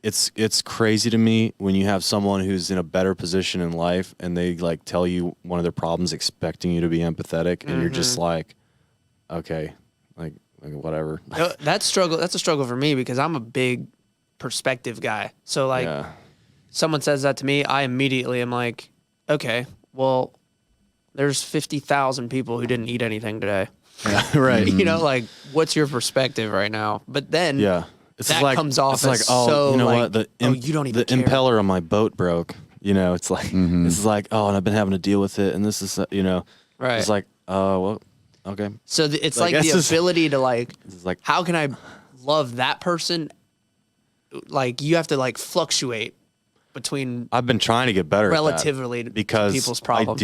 it's crazy to me when you have someone who's in a better position in life and they like tell you one of their problems expecting you to be empathetic. And you're just like, okay, like whatever. That's a struggle for me because I'm a big perspective guy. So like someone says that to me, I immediately am like, okay, well, there's 50,000 people who didn't eat anything today. Yeah, right. Like, what's your perspective right now? But then It's that like, comes off it's as like, so you know like, what? you don't even the care. impeller on my boat broke. It's like this is like, and I've been having to deal with it, and this is Right. It's like, well, okay. So it's Like, like the that's just- ability to like, It's like, how can I love that person? Like, you have to like fluctuate between I've been trying to get better relatively at to that because people's problems.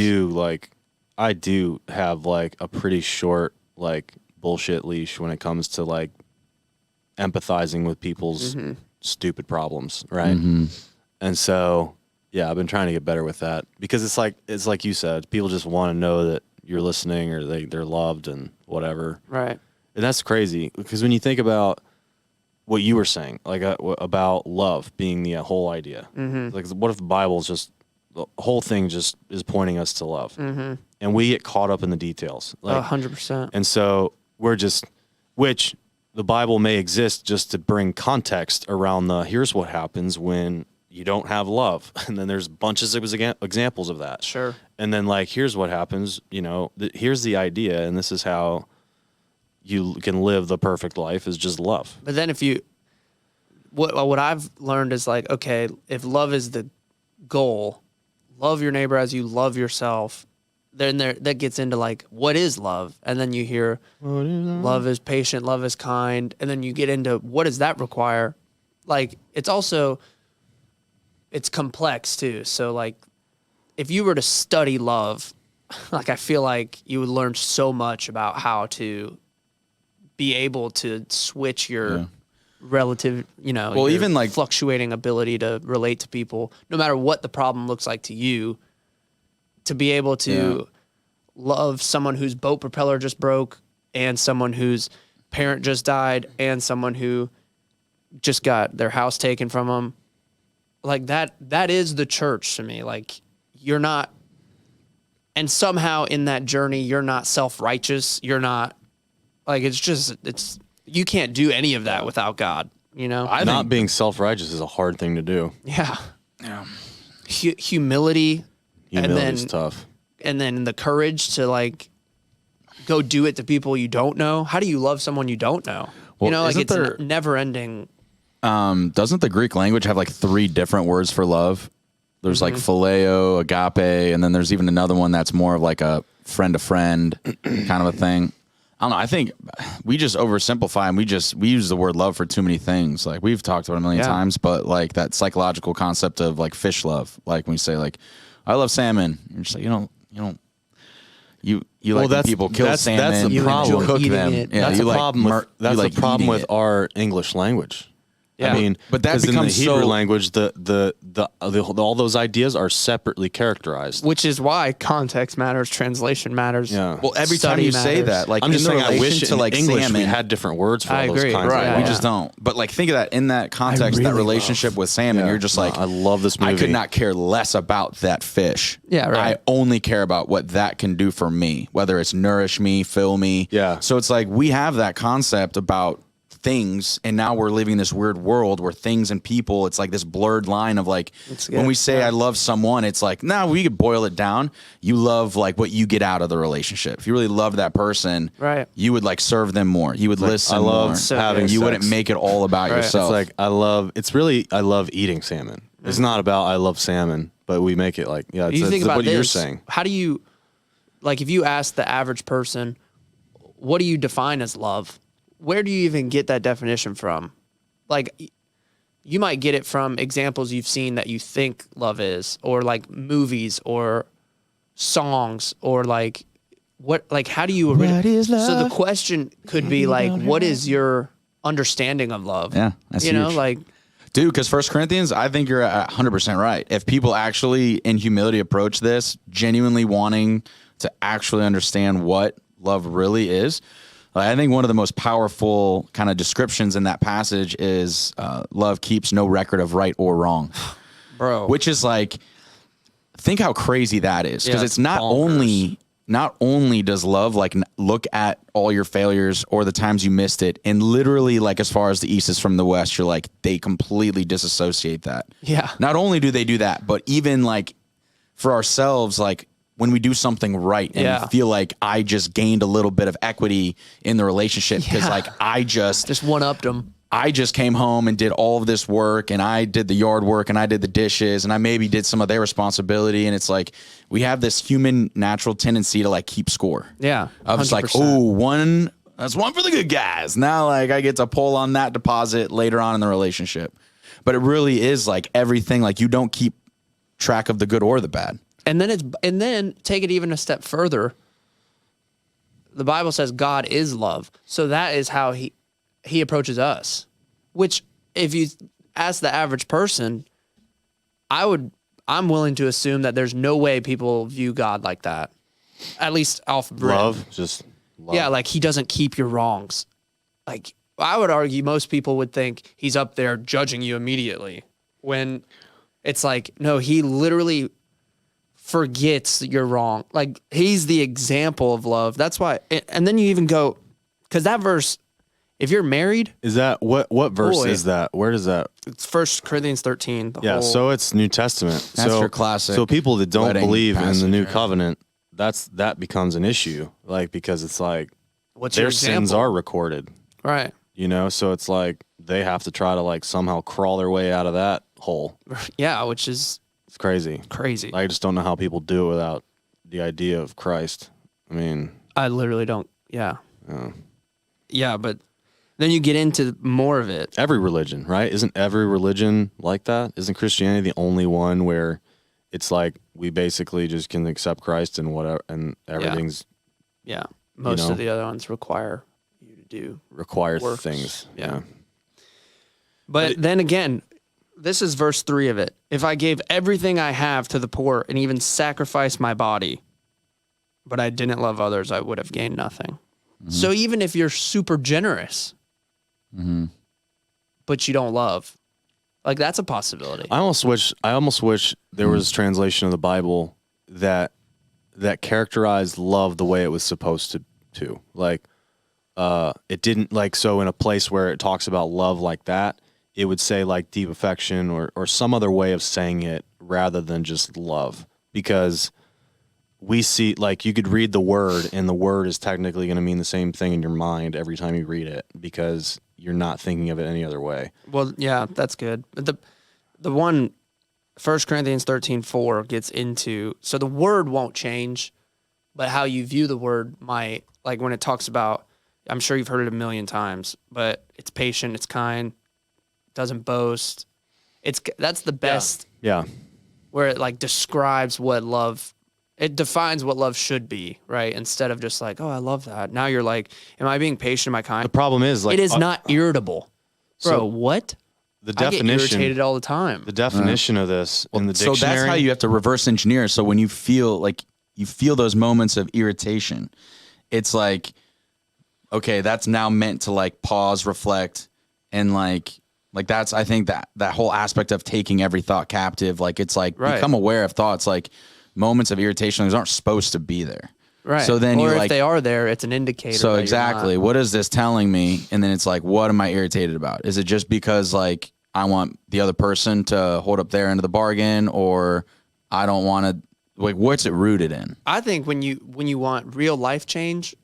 I do have like a pretty short like bullshit leash when it comes to like empathizing with people's stupid problems, right? And so, I've been trying to get better with that because it's like you said, people just want to know that you're listening or they're loved and whatever. Right. And that's crazy because when you think about what you were saying, like about love being the whole idea, like what if the Bible is just the whole thing just is pointing us to love, and we get caught up in the details, like 100%. and so we're just, which the Bible may exist just to bring context around here's what happens when you don't have love, and then there's bunches of examples of that. Sure. And then like here's what happens, here's the idea, and this is how you can live the perfect life is just love. But then what I've learned is like, okay, if love is the goal, love your neighbor as you love yourself, then that gets into like, what is love? And then you hear love is patient, love is kind. And then you get into what does that require? Like, it's complex too. So like, if you were to study love, like I feel like you would learn so much about how to be able to switch your relative, your even like fluctuating ability to relate to people, no matter what the problem looks like to you, to be able to love someone whose boat propeller just broke and someone whose parent just died and someone who just got their house taken from them. Like that is the church to me. Like, you're not, and somehow in that journey, you're not self-righteous. You're not like, you can't do any of that without God, Not being self-righteous is a hard thing to do. Yeah. Humility. Humility is tough. And then the courage to like go do it to people you don't know. How do you love someone you don't know? Well, like isn't it's there- never ending. Doesn't the Greek language have like 3 different words for love? There's like phileo, agape, and then there's even another one that's more of like a friend to friend kind of a thing. I don't know. I think we just oversimplify and we use the word love for too many things. Like we've talked about it a million times, but like that psychological concept of like fish love. Like when you say like, I love salmon, you're just like, you like when people kill salmon. That's the you problem. Cook Eating them. it. Yeah, That's you the like problem. That's like the problem eating with it. our English language. Yeah. I mean, But that 'cause in becomes the Hebrew so- language, the all those ideas are separately characterized. Which is why context matters, translation matters. Yeah. Well, every time study you say matters. that, like I'm just in the saying, I wish relation to in like English salmon, we had different words for I all those agree. kinds right? of We words. just don't. But like think of that in that context, that really relationship with salmon. Yeah. You're just No, like, I love this I could movie. not care less about that fish. Yeah, right. I only care about what that can do for me, whether it's nourish me, fill me. Yeah. So it's like we have that concept about things, and now we're living this weird world where things and people, it's like this blurred line of like That's when good. we say I love someone, it's like, we could boil it down. You love like what you get out of the relationship. If you really love that person, Right. you would like serve them more. You would listen I love more. So having good. You sex. wouldn't make it all about Right. yourself. It's like I love eating salmon. It's not about I love salmon, but we make it like it's You think about what this. you're saying. How do you, like, if you ask the average person, what do you define as love? Where do you even get that definition from? Like, you might get it from examples you've seen that you think love is, or like movies or songs, or like what, like, how do you, What is so the love? question could be like, what is your understanding of love? Yeah, that's you know, huge. like, Dude, because 1 Corinthians, I think you're 100% right. If people actually in humility approach this, genuinely wanting to actually understand what love really is, I think one of the most powerful kind of descriptions in that passage is love keeps no record of right or wrong. bro, Which is like, think how crazy that is. Because Yeah, it's not only does love like look at all your failures or the times you missed it, and literally like as far as the east is from the west, you're like, they completely disassociate that. Yeah. Not only do they do that, but even like for ourselves, like when we do something right and Yeah. we feel like I just gained a little bit of equity in the relationship because Yeah. like I just one-upped them. I just came home and did all of this work, and I did the yard work, and I did the dishes, and I maybe did some of their responsibility. And it's like we have this human natural tendency to like keep score. Yeah, I was like, 100%. that's one for the good guys. Now like I get to pull on that deposit later on in the relationship. But it really is like everything, like you don't keep track of the good or the bad. And then take it even a step further. The Bible says God is love. So that is how he approaches us. Which if you ask the average person, I'm willing to assume that there's no way people view God like that. At least off rip. Love, just love. Yeah, like he doesn't keep your wrongs. Like I would argue most people would think he's up there judging you immediately, when it's like, no, he literally forgets that you're wrong. Like he's the example of love. That's why. And then you even go, because that verse, if you're married, Is that what verse Boy. is that? Where does that? it's 1 Corinthians 13. The Yeah, whole, so it's New Testament. That's so, your classic So people that don't wedding believe in passage, the new right? covenant, that becomes an issue. Like because it's like what's their your sins example? are recorded. Right. So it's like they have to try to like somehow crawl their way out of that hole. Yeah, which is It's crazy. crazy. I just don't know how people do it without the idea of Christ. I mean, I literally don't. Yeah. Yeah, but then you get into more of it. every religion, right? Isn't every religion like that? Isn't Christianity the only one where it's like we basically just can accept Christ and whatever, and everything's Yeah. Most know? of the other ones require you to do. required Works. things? Yeah. But then again, this is verse 3 of it. If I gave everything I have to the poor and even sacrificed my body, but I didn't love others, I would have gained nothing. So even if you're super generous, but you don't love, like that's a possibility. I almost wish there was translation of the Bible that characterized love the way it was supposed to. Like it didn't, like, so in a place where it talks about love like that, it would say like deep affection or some other way of saying it rather than just love. Because we see, like, you could read the word and the word is technically going to mean the same thing in your mind every time you read it because you're not thinking of it any other way. Well, yeah, that's good. But the one 1 Corinthians 13:4 gets into, so the word won't change, but how you view the word might. Like when it talks about, I'm sure you've heard it a million times, but it's patient, it's kind, doesn't boast. That's the best. Yeah. Where it like describes what love, it defines what love should be, right? Instead of just like, oh, I love that. Now you're like, am I being patient? Am I kind? The problem is like it is not irritable, bro. so What? the I get definition. irritated all the time. The definition of this in the So dictionary. that's how you have to reverse engineer. So when you feel those moments of irritation, it's like, okay, that's now meant to like pause, reflect, and like that's, I think that whole aspect of taking every thought captive, like it's like become aware of thoughts, like moments of irritation, those aren't supposed to be there. Right. So then or you if like, they are there, it's an indicator. so that exactly, you're not. what is this telling me? And then it's like, what am I irritated about? Is it just because like I want the other person to hold up their end of the bargain, or I don't want to, like, what's it rooted in? I think when you want real life change,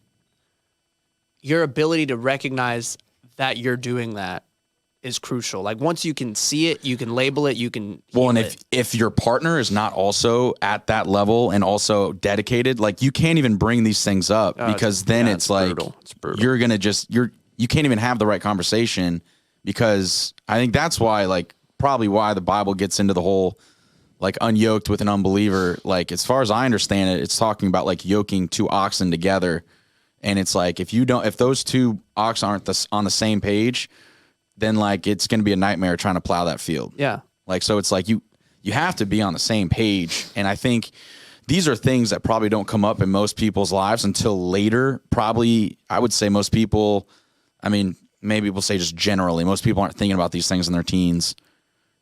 your ability to recognize that you're doing that is crucial. Like once you can see it, you can label it, you can Well, and heal it. if your partner is not also at that level and also dedicated, like you can't even bring these things up because then it's like brutal. It's brutal. you're gonna just you can't even have the right conversation, because I think that's why, like, probably why the Bible gets into the whole like unyoked with an unbeliever. Like as far as I understand it, it's talking about like yoking two oxen together, and it's like if those two oxen aren't on the same page, then like it's going to be a nightmare trying to plow that field. Yeah. Like, so it's like you have to be on the same page. And I think these are things that probably don't come up in most people's lives until later. Probably, I would say most people, I mean, maybe we'll say just generally, most people aren't thinking about these things in their teens.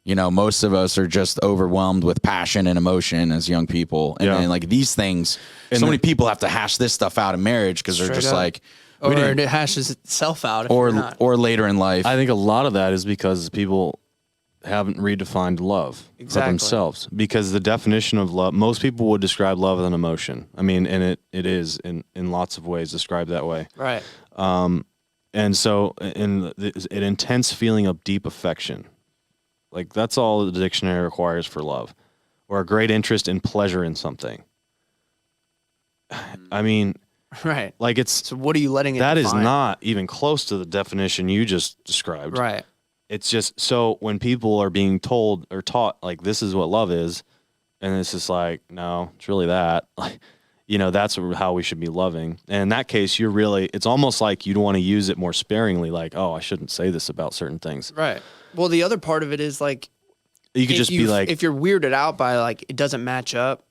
You know, most of us are just overwhelmed with passion and emotion as young people. And then like these things, so many people have to hash this stuff out in marriage because they're just up. like, Or it hashes itself out. If or you're not. or later in life. I think a lot of that is because people haven't redefined love for themselves. Because the definition of love, most people would describe love as an emotion. I mean, and it is in lots of ways described that way. Right. And so, an intense feeling of deep affection, like that's all the dictionary requires for love, or a great interest and pleasure in something. I mean, Right. like it's So what are you letting it that is define? not even close to the definition you just described. Right. It's just so when people are being told or taught like this is what love is, and it's just like no, it's really that. Like, you know, that's how we should be loving. And in that case, it's almost like you'd want to use it more sparingly. Like, oh, I shouldn't say this about certain things. Right. Well, the other part of it is like You could if just be like, if you're weirded out by like it doesn't match up.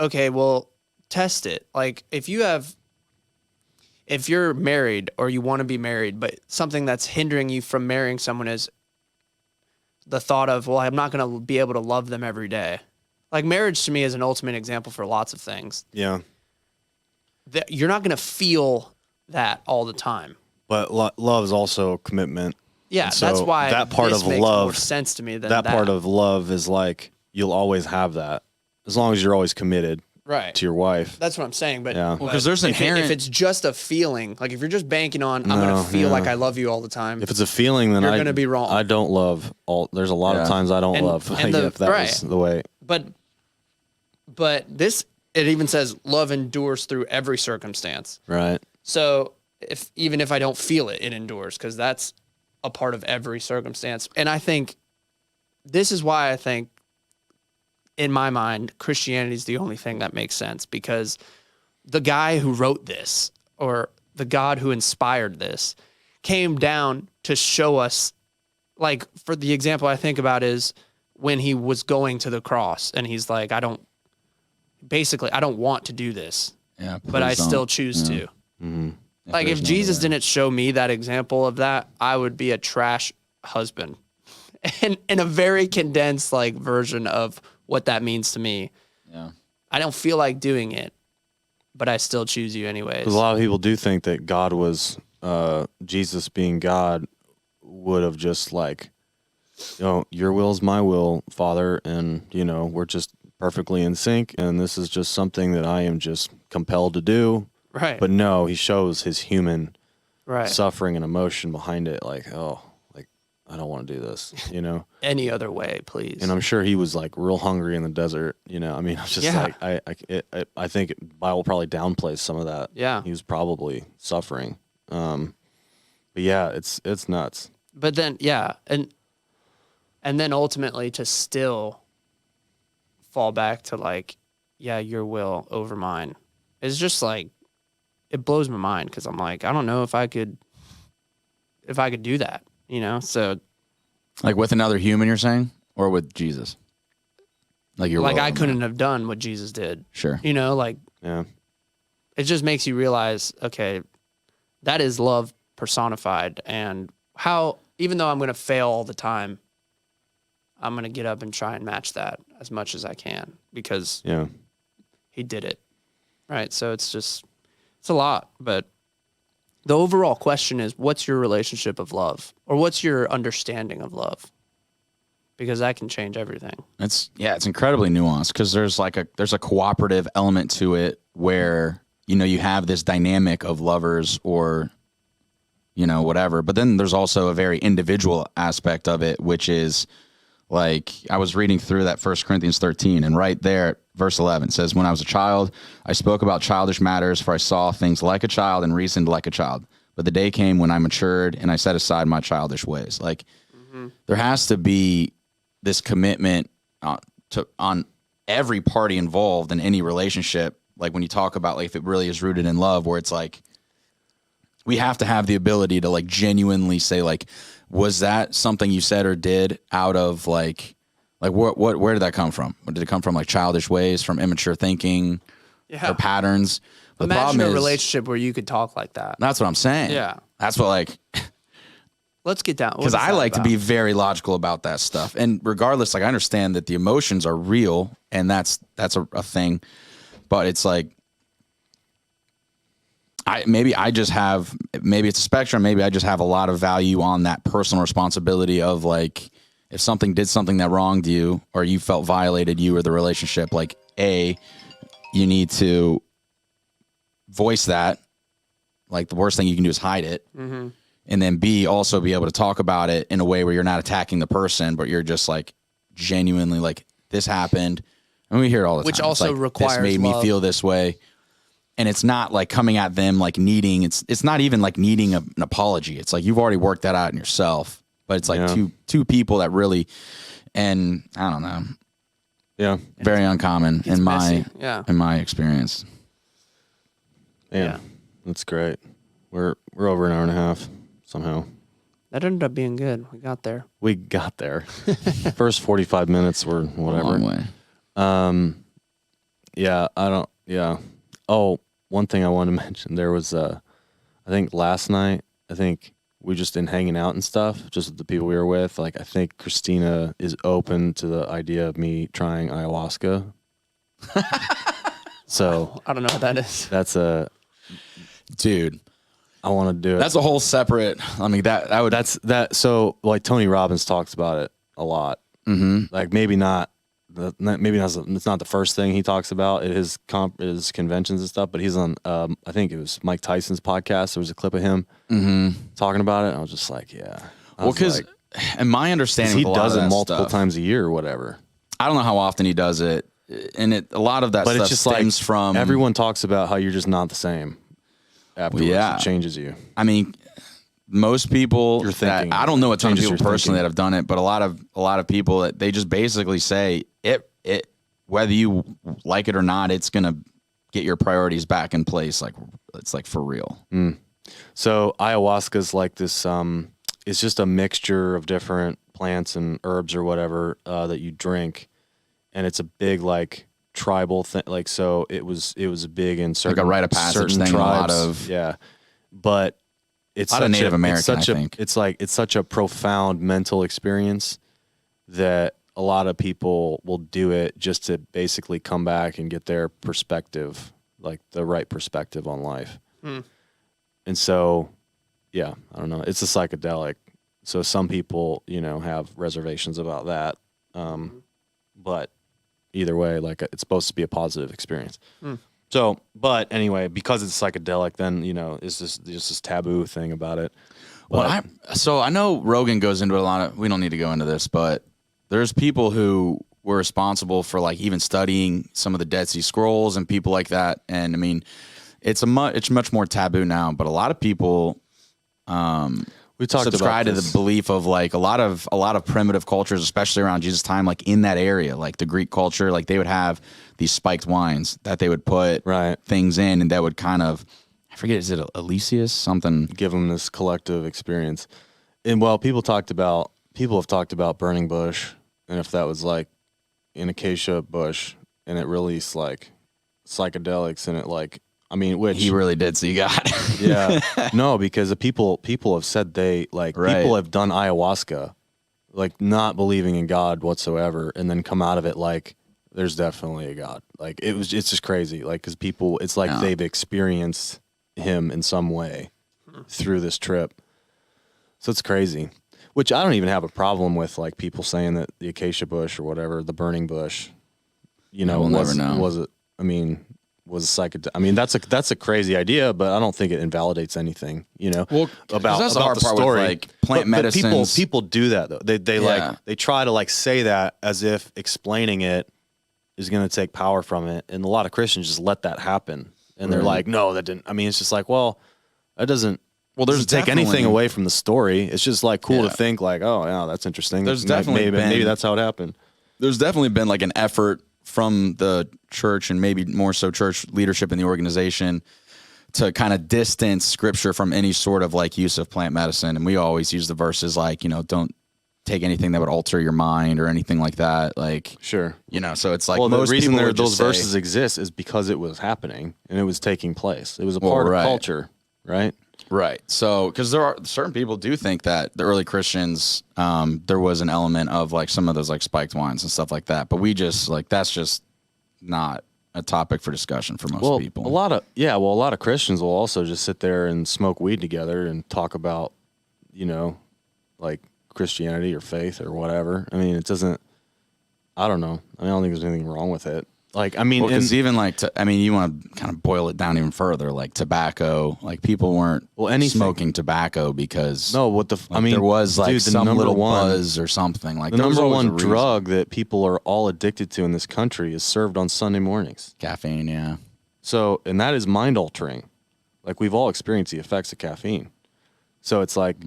Okay, well, test it. Like if you're married or you want to be married, but something that's hindering you from marrying someone is the thought of, well, I'm not going to be able to love them every day. Like marriage to me is an ultimate example for lots of things. yeah. That you're not going to feel that all the time. But love is also commitment. Yeah, And so that's why that part this of makes love, more sense to me than that part of love is like you'll always have that as long as you're always committed right to your wife. That's what I'm saying. But Yeah. Well, because there's if inherent. it's just a feeling, like if you're just banking on, I'm No, gonna feel yeah. like I love you all the time. If it's a feeling, then You're gonna be wrong. I don't love all. There's a lot of Yeah. times I don't And- love. and the- if that right. was the way. But this, it even says love endures through every circumstance. Right. So even if I don't feel it, it endures because that's a part of every circumstance. And I think this is why I think, in my mind, Christianity is the only thing that makes sense, because the guy who wrote this or the God who inspired this came down to show us, like, for the example I think about is when he was going to the cross and he's like, I don't want to do this, Yeah, but I please still don't. choose to. Mm-hmm. Like if there's no Jesus other way. didn't show me that example of that, I would be a trash husband. And in a very condensed like version of what that means to me. Yeah. I don't feel like doing it, but I still choose you anyways. Because a lot of people do think that God was Jesus being God would have just like, you know, your will is my will, Father, and you know we're just perfectly in sync, and this is just something that I am just compelled to do. Right. But no, he shows his human right. suffering and emotion behind it. Like, oh, like I don't want to do this, you know? Any other way, please. And I'm sure he was like real hungry in the desert, you know? I mean, I was just like, I think Bible probably downplays some of that. Yeah. He was probably suffering. But yeah, it's nuts. But then, yeah. And then ultimately to still fall back to like, yeah, your will over mine. It's just like, it blows my mind because I'm like, I don't know if I could do that, you know? So Like with another human, you're saying, or with Jesus? Like your like will I over couldn't mine. have done what Jesus did. Sure. You know, like Yeah. it just makes you realize, okay, that is love personified, and how, even though I'm going to fail all the time, I'm going to get up and try and match that as much as I can because Yeah. he did it. Right. So it's a lot, but the overall question is, what's your relationship of love, or what's your understanding of love? Because that can change everything. It's incredibly nuanced because there's a cooperative element to it where, you know, you have this dynamic of lovers or, you know, whatever. But then there's also a very individual aspect of it, which is like, I was reading through that 1 Corinthians 13, and right there, verse 11 says, when I was a child, I spoke about childish matters, for I saw things like a child and reasoned like a child. But the day came when I matured and I set aside my childish ways. Like, there has to be this commitment on every party involved in any relationship. Like when you talk about like if it really is rooted in love, where it's like we have to have the ability to like genuinely say like, was that something you said or did out of like where did that come from? Or did it come from like childish ways, from immature thinking, or patterns? The Imagine problem a is, relationship where you could talk like that. that's what I'm saying. Yeah. That's what like. Let's get down. Because I like to be very logical about that stuff. And regardless, like I understand that the emotions are real and that's a thing. But it's like maybe it's a spectrum, maybe I just have a lot of value on that personal responsibility of like if something did something that wronged you or you felt violated, you or the relationship, like you need to voice that. Like the worst thing you can do is hide it. Mm-hmm. And then B, also be able to talk about it in a way where you're not attacking the person, but you're just like genuinely like, this happened. And we hear it all the time. Which also it's like, requires this made love. me feel this way. And it's not like coming at them like needing, it's not even like needing an apology. It's like you've already worked that out in yourself. But it's like two people that really, and I don't know. Yeah. Very uncommon in messy. my experience. Yeah. That's great. We're over an hour and a half somehow. That ended up being good. We got there. We got there. First 45 minutes were whatever. A long way. Yeah. Oh, one thing I wanted to mention, there was I think last night, we just in hanging out and stuff, just with the people we were with. Like I think Christina is open to the idea of me trying ayahuasca. So I don't know what that is. that's Dude. I want to do it. That's a whole separate. I mean, So like Tony Robbins talks about it a lot. Mm-hmm. Like maybe not. It's not the first thing he talks about at his conventions and stuff. But he's on. I think it was Mike Tyson's podcast. There was a clip of him talking about it. And I was just like, yeah. Well, because and my understanding, he of a lot does of it that multiple stuff, times a year or whatever. I don't know how often he does it, and a lot of that But stuff it's just stems like from everyone talks about how you're just not the same. Afterwards, it changes you. I mean, most people You're thinking, I don't know a ton of changes people your personally thinking. that have done it, but a lot of people that they just basically say it whether you like it or not, it's gonna get your priorities back in place. Like it's like for real. So ayahuasca is like this. It's just a mixture of different plants and herbs or whatever that you drink, and it's a big like tribal thing. Like so, it was big in certain Like a rite of passage certain thing. tribes. A lot of but it's a lot of Native American. I think it's such a profound mental experience that a lot of people will do it just to basically come back and get their perspective, like the right perspective on life. And so, yeah, I don't know. It's a psychedelic. So some people, have reservations about that. But either way, like it's supposed to be a positive experience. So, but anyway, because it's psychedelic, then it's just this taboo thing about it. Well, I know Rogan goes into a lot of. We don't need to go into this, but there's people who were responsible for like even studying some of the Dead Sea Scrolls and people like that. And I mean, it's much more taboo now. But a lot of people we talked subscribe about to the belief of like a lot of primitive cultures, especially around Jesus' time, like in that area, like the Greek culture, like they would have these spiked wines that they would put things in, and that would kind of, I forget, is it Elysius something? Give them this collective experience. And well, people have talked about burning bush, and if that was like an acacia bush, and it released like psychedelics, and it like, I mean, which he really did see God. Yeah, no, because the people have said people have done ayahuasca, like not believing in God whatsoever, and then come out of it like there's definitely a God. Like it's just crazy. Like because people, it's like they've experienced him in some way through this trip. So it's crazy. Which I don't even have a problem with, like people saying that the acacia bush or whatever, the burning bush, we'll never know. Was it? I mean. Was psychedelic. I mean, that's a crazy idea, but I don't think it invalidates anything. Well, about that's the hard part story. with like plant medicines. People do that though. They try to like say that as if explaining it is going to take power from it, and a lot of Christians just let that happen, and they're like, no, that didn't. I mean, it's just like, well, that doesn't. Well, there's take anything away from the story. It's just like cool to think like, oh, yeah, that's interesting. There's definitely maybe that's how it happened. There's definitely been like an effort from the church and maybe more so church leadership in the organization to kind of distance scripture from any sort of like use of plant medicine. And we always use the verses like, don't take anything that would alter your mind or anything like that. Like, sure. So it's like, well, most the reason people those verses exist is because it was happening and it was taking place. It was a part of culture, right? Right. So, because there are certain people do think that the early Christians, there was an element of like some of those like spiked wines and stuff like that. But we just like, that's just not a topic for discussion for most people. A lot of Christians will also just sit there and smoke weed together and talk about, like Christianity or faith or whatever. I mean, it doesn't, I don't know. I don't think there's anything wrong with it. Like, I mean, because even like, you want to kind of boil it down even further, like tobacco, like people weren't smoking tobacco because there was like some little buzz or something. Like the number one drug that people are all addicted to in this country is served on Sunday mornings. Caffeine, yeah. So, and that is mind altering. Like we've all experienced the effects of caffeine. So it's like,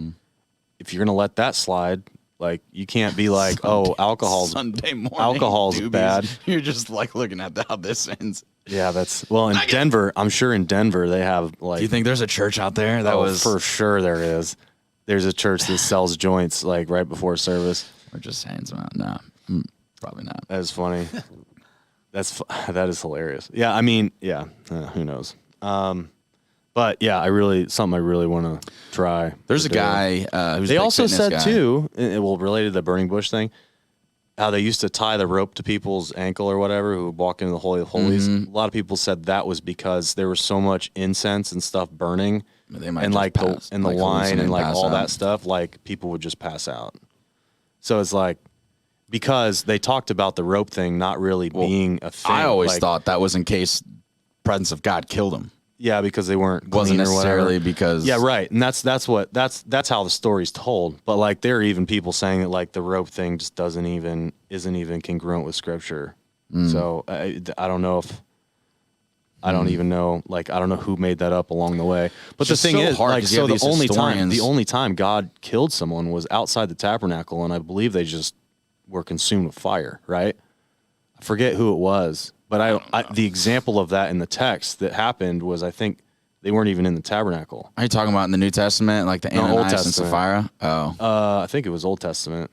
if you're going to let that slide, like you can't be like, alcohol's Sunday morning. Alcohol's bad. You're just like looking at how this ends. Yeah, in Denver. I'm sure in Denver they have like. Do you think there's a church out there that was for sure? There is. There's a church that sells joints like right before service. Or just hands them out? No, probably not. That is funny. That is hilarious. Yeah, I mean, yeah. Who knows? But yeah, I really want to try. There's a guy who's they a big also fitness said guy. too, related to the burning bush thing, how they used to tie the rope to people's ankle or whatever who would walk into the Holy of Holies. A lot of people said that was because there was so much incense and stuff burning, and like the wine and like all that stuff, like people would just pass out. So it's like because they talked about the rope thing not really being a thing. I always thought that was in case presence of God killed him. Yeah, because they wasn't necessarily because right, and that's how the story's told. But like there are even people saying that like the rope thing just isn't even congruent with scripture. So I don't know if I don't even know I don't know who made that up along the way. But the thing is, like, so the only time God killed someone was outside the tabernacle, and I believe they just were consumed with fire. Right? I forget who it was. But the example of that in the text that happened was, I think they weren't even in the tabernacle. Are you talking about in the New Testament, like the Ananias and Sapphira? Oh, I think it was Old Testament.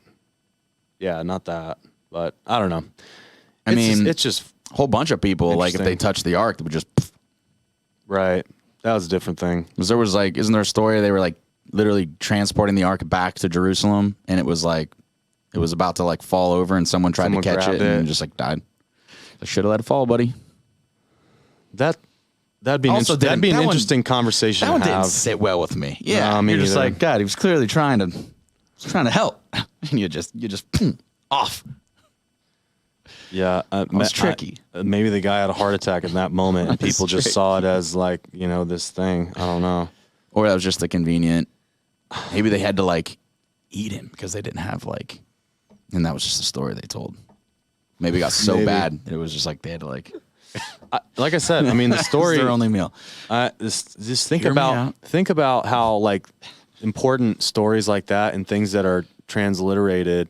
Yeah, not that, but I don't know. It's just a whole bunch of people. Like if they touched the ark, they would just right. That was a different thing. Because there was like, isn't there a story they were like literally transporting the ark back to Jerusalem, and it was about to like fall over, and someone tried to catch it and just like died. I should have let it fall, buddy. That'd be an interesting conversation to have. That one didn't sit well with me. Yeah, me you're just either. like, God, he was clearly trying to help, and you just off. Yeah, It's tricky. Maybe the guy had a heart attack in that moment, and people just saw it as like, this thing. I don't know. Or that was just a convenient. Maybe they had to like eat him because they didn't have like, and that was just a story they told. Maybe it got so bad that it was just like they had to like. Like I said, I mean the story. It's their only meal. Just think Hear me about out. how like important stories like that and things that are transliterated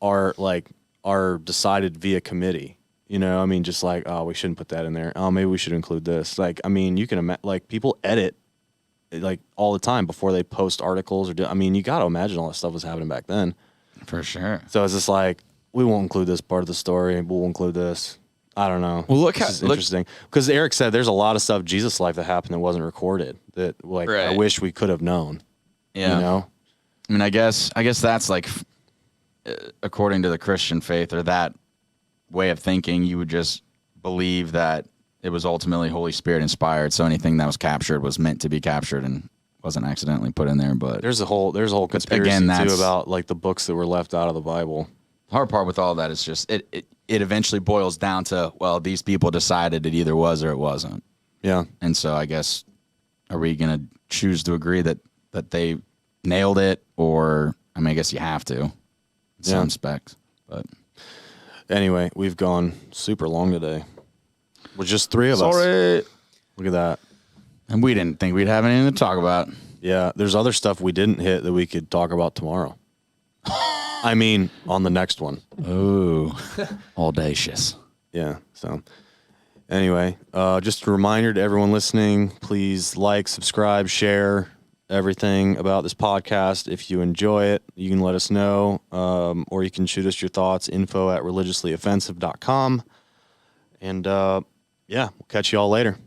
are decided via committee. I mean, just like, oh, we shouldn't put that in there. Oh, maybe we should include this. Like, I mean, you can imagine, like, people edit like all the time before they post articles I mean, you got to imagine all that stuff was happening back then. For sure. So it's just like, we won't include this part of the story. We'll include this. I don't know. Well, this is interesting because Eric said there's a lot of stuff Jesus' life that happened that wasn't recorded that like I wish we could have known. Yeah. I mean, I guess that's like, according to the Christian faith or that way of thinking, you would just believe that it was ultimately Holy Spirit inspired. So anything that was captured was meant to be captured and wasn't accidentally put in there. But there's a whole conspiracy too about like the books that were left out of the Bible. The hard part with all that is just it eventually boils down to, well, these people decided it either was or it wasn't. Yeah. And so I guess, are we going to choose to agree that they nailed it? Or, I mean, I guess you have to in some specs. But anyway, we've gone super long today. With just three of us. Look at that. And we didn't think we'd have anything to talk about. Yeah, there's other stuff we didn't hit that we could talk about tomorrow. I mean, on the next one. Ooh, audacious. Yeah, so anyway, just a reminder to everyone listening, please like, subscribe, share everything about this podcast. If you enjoy it, you can let us know, or you can shoot us your thoughts, info@religiouslyoffensive.com. And, we'll catch you all later.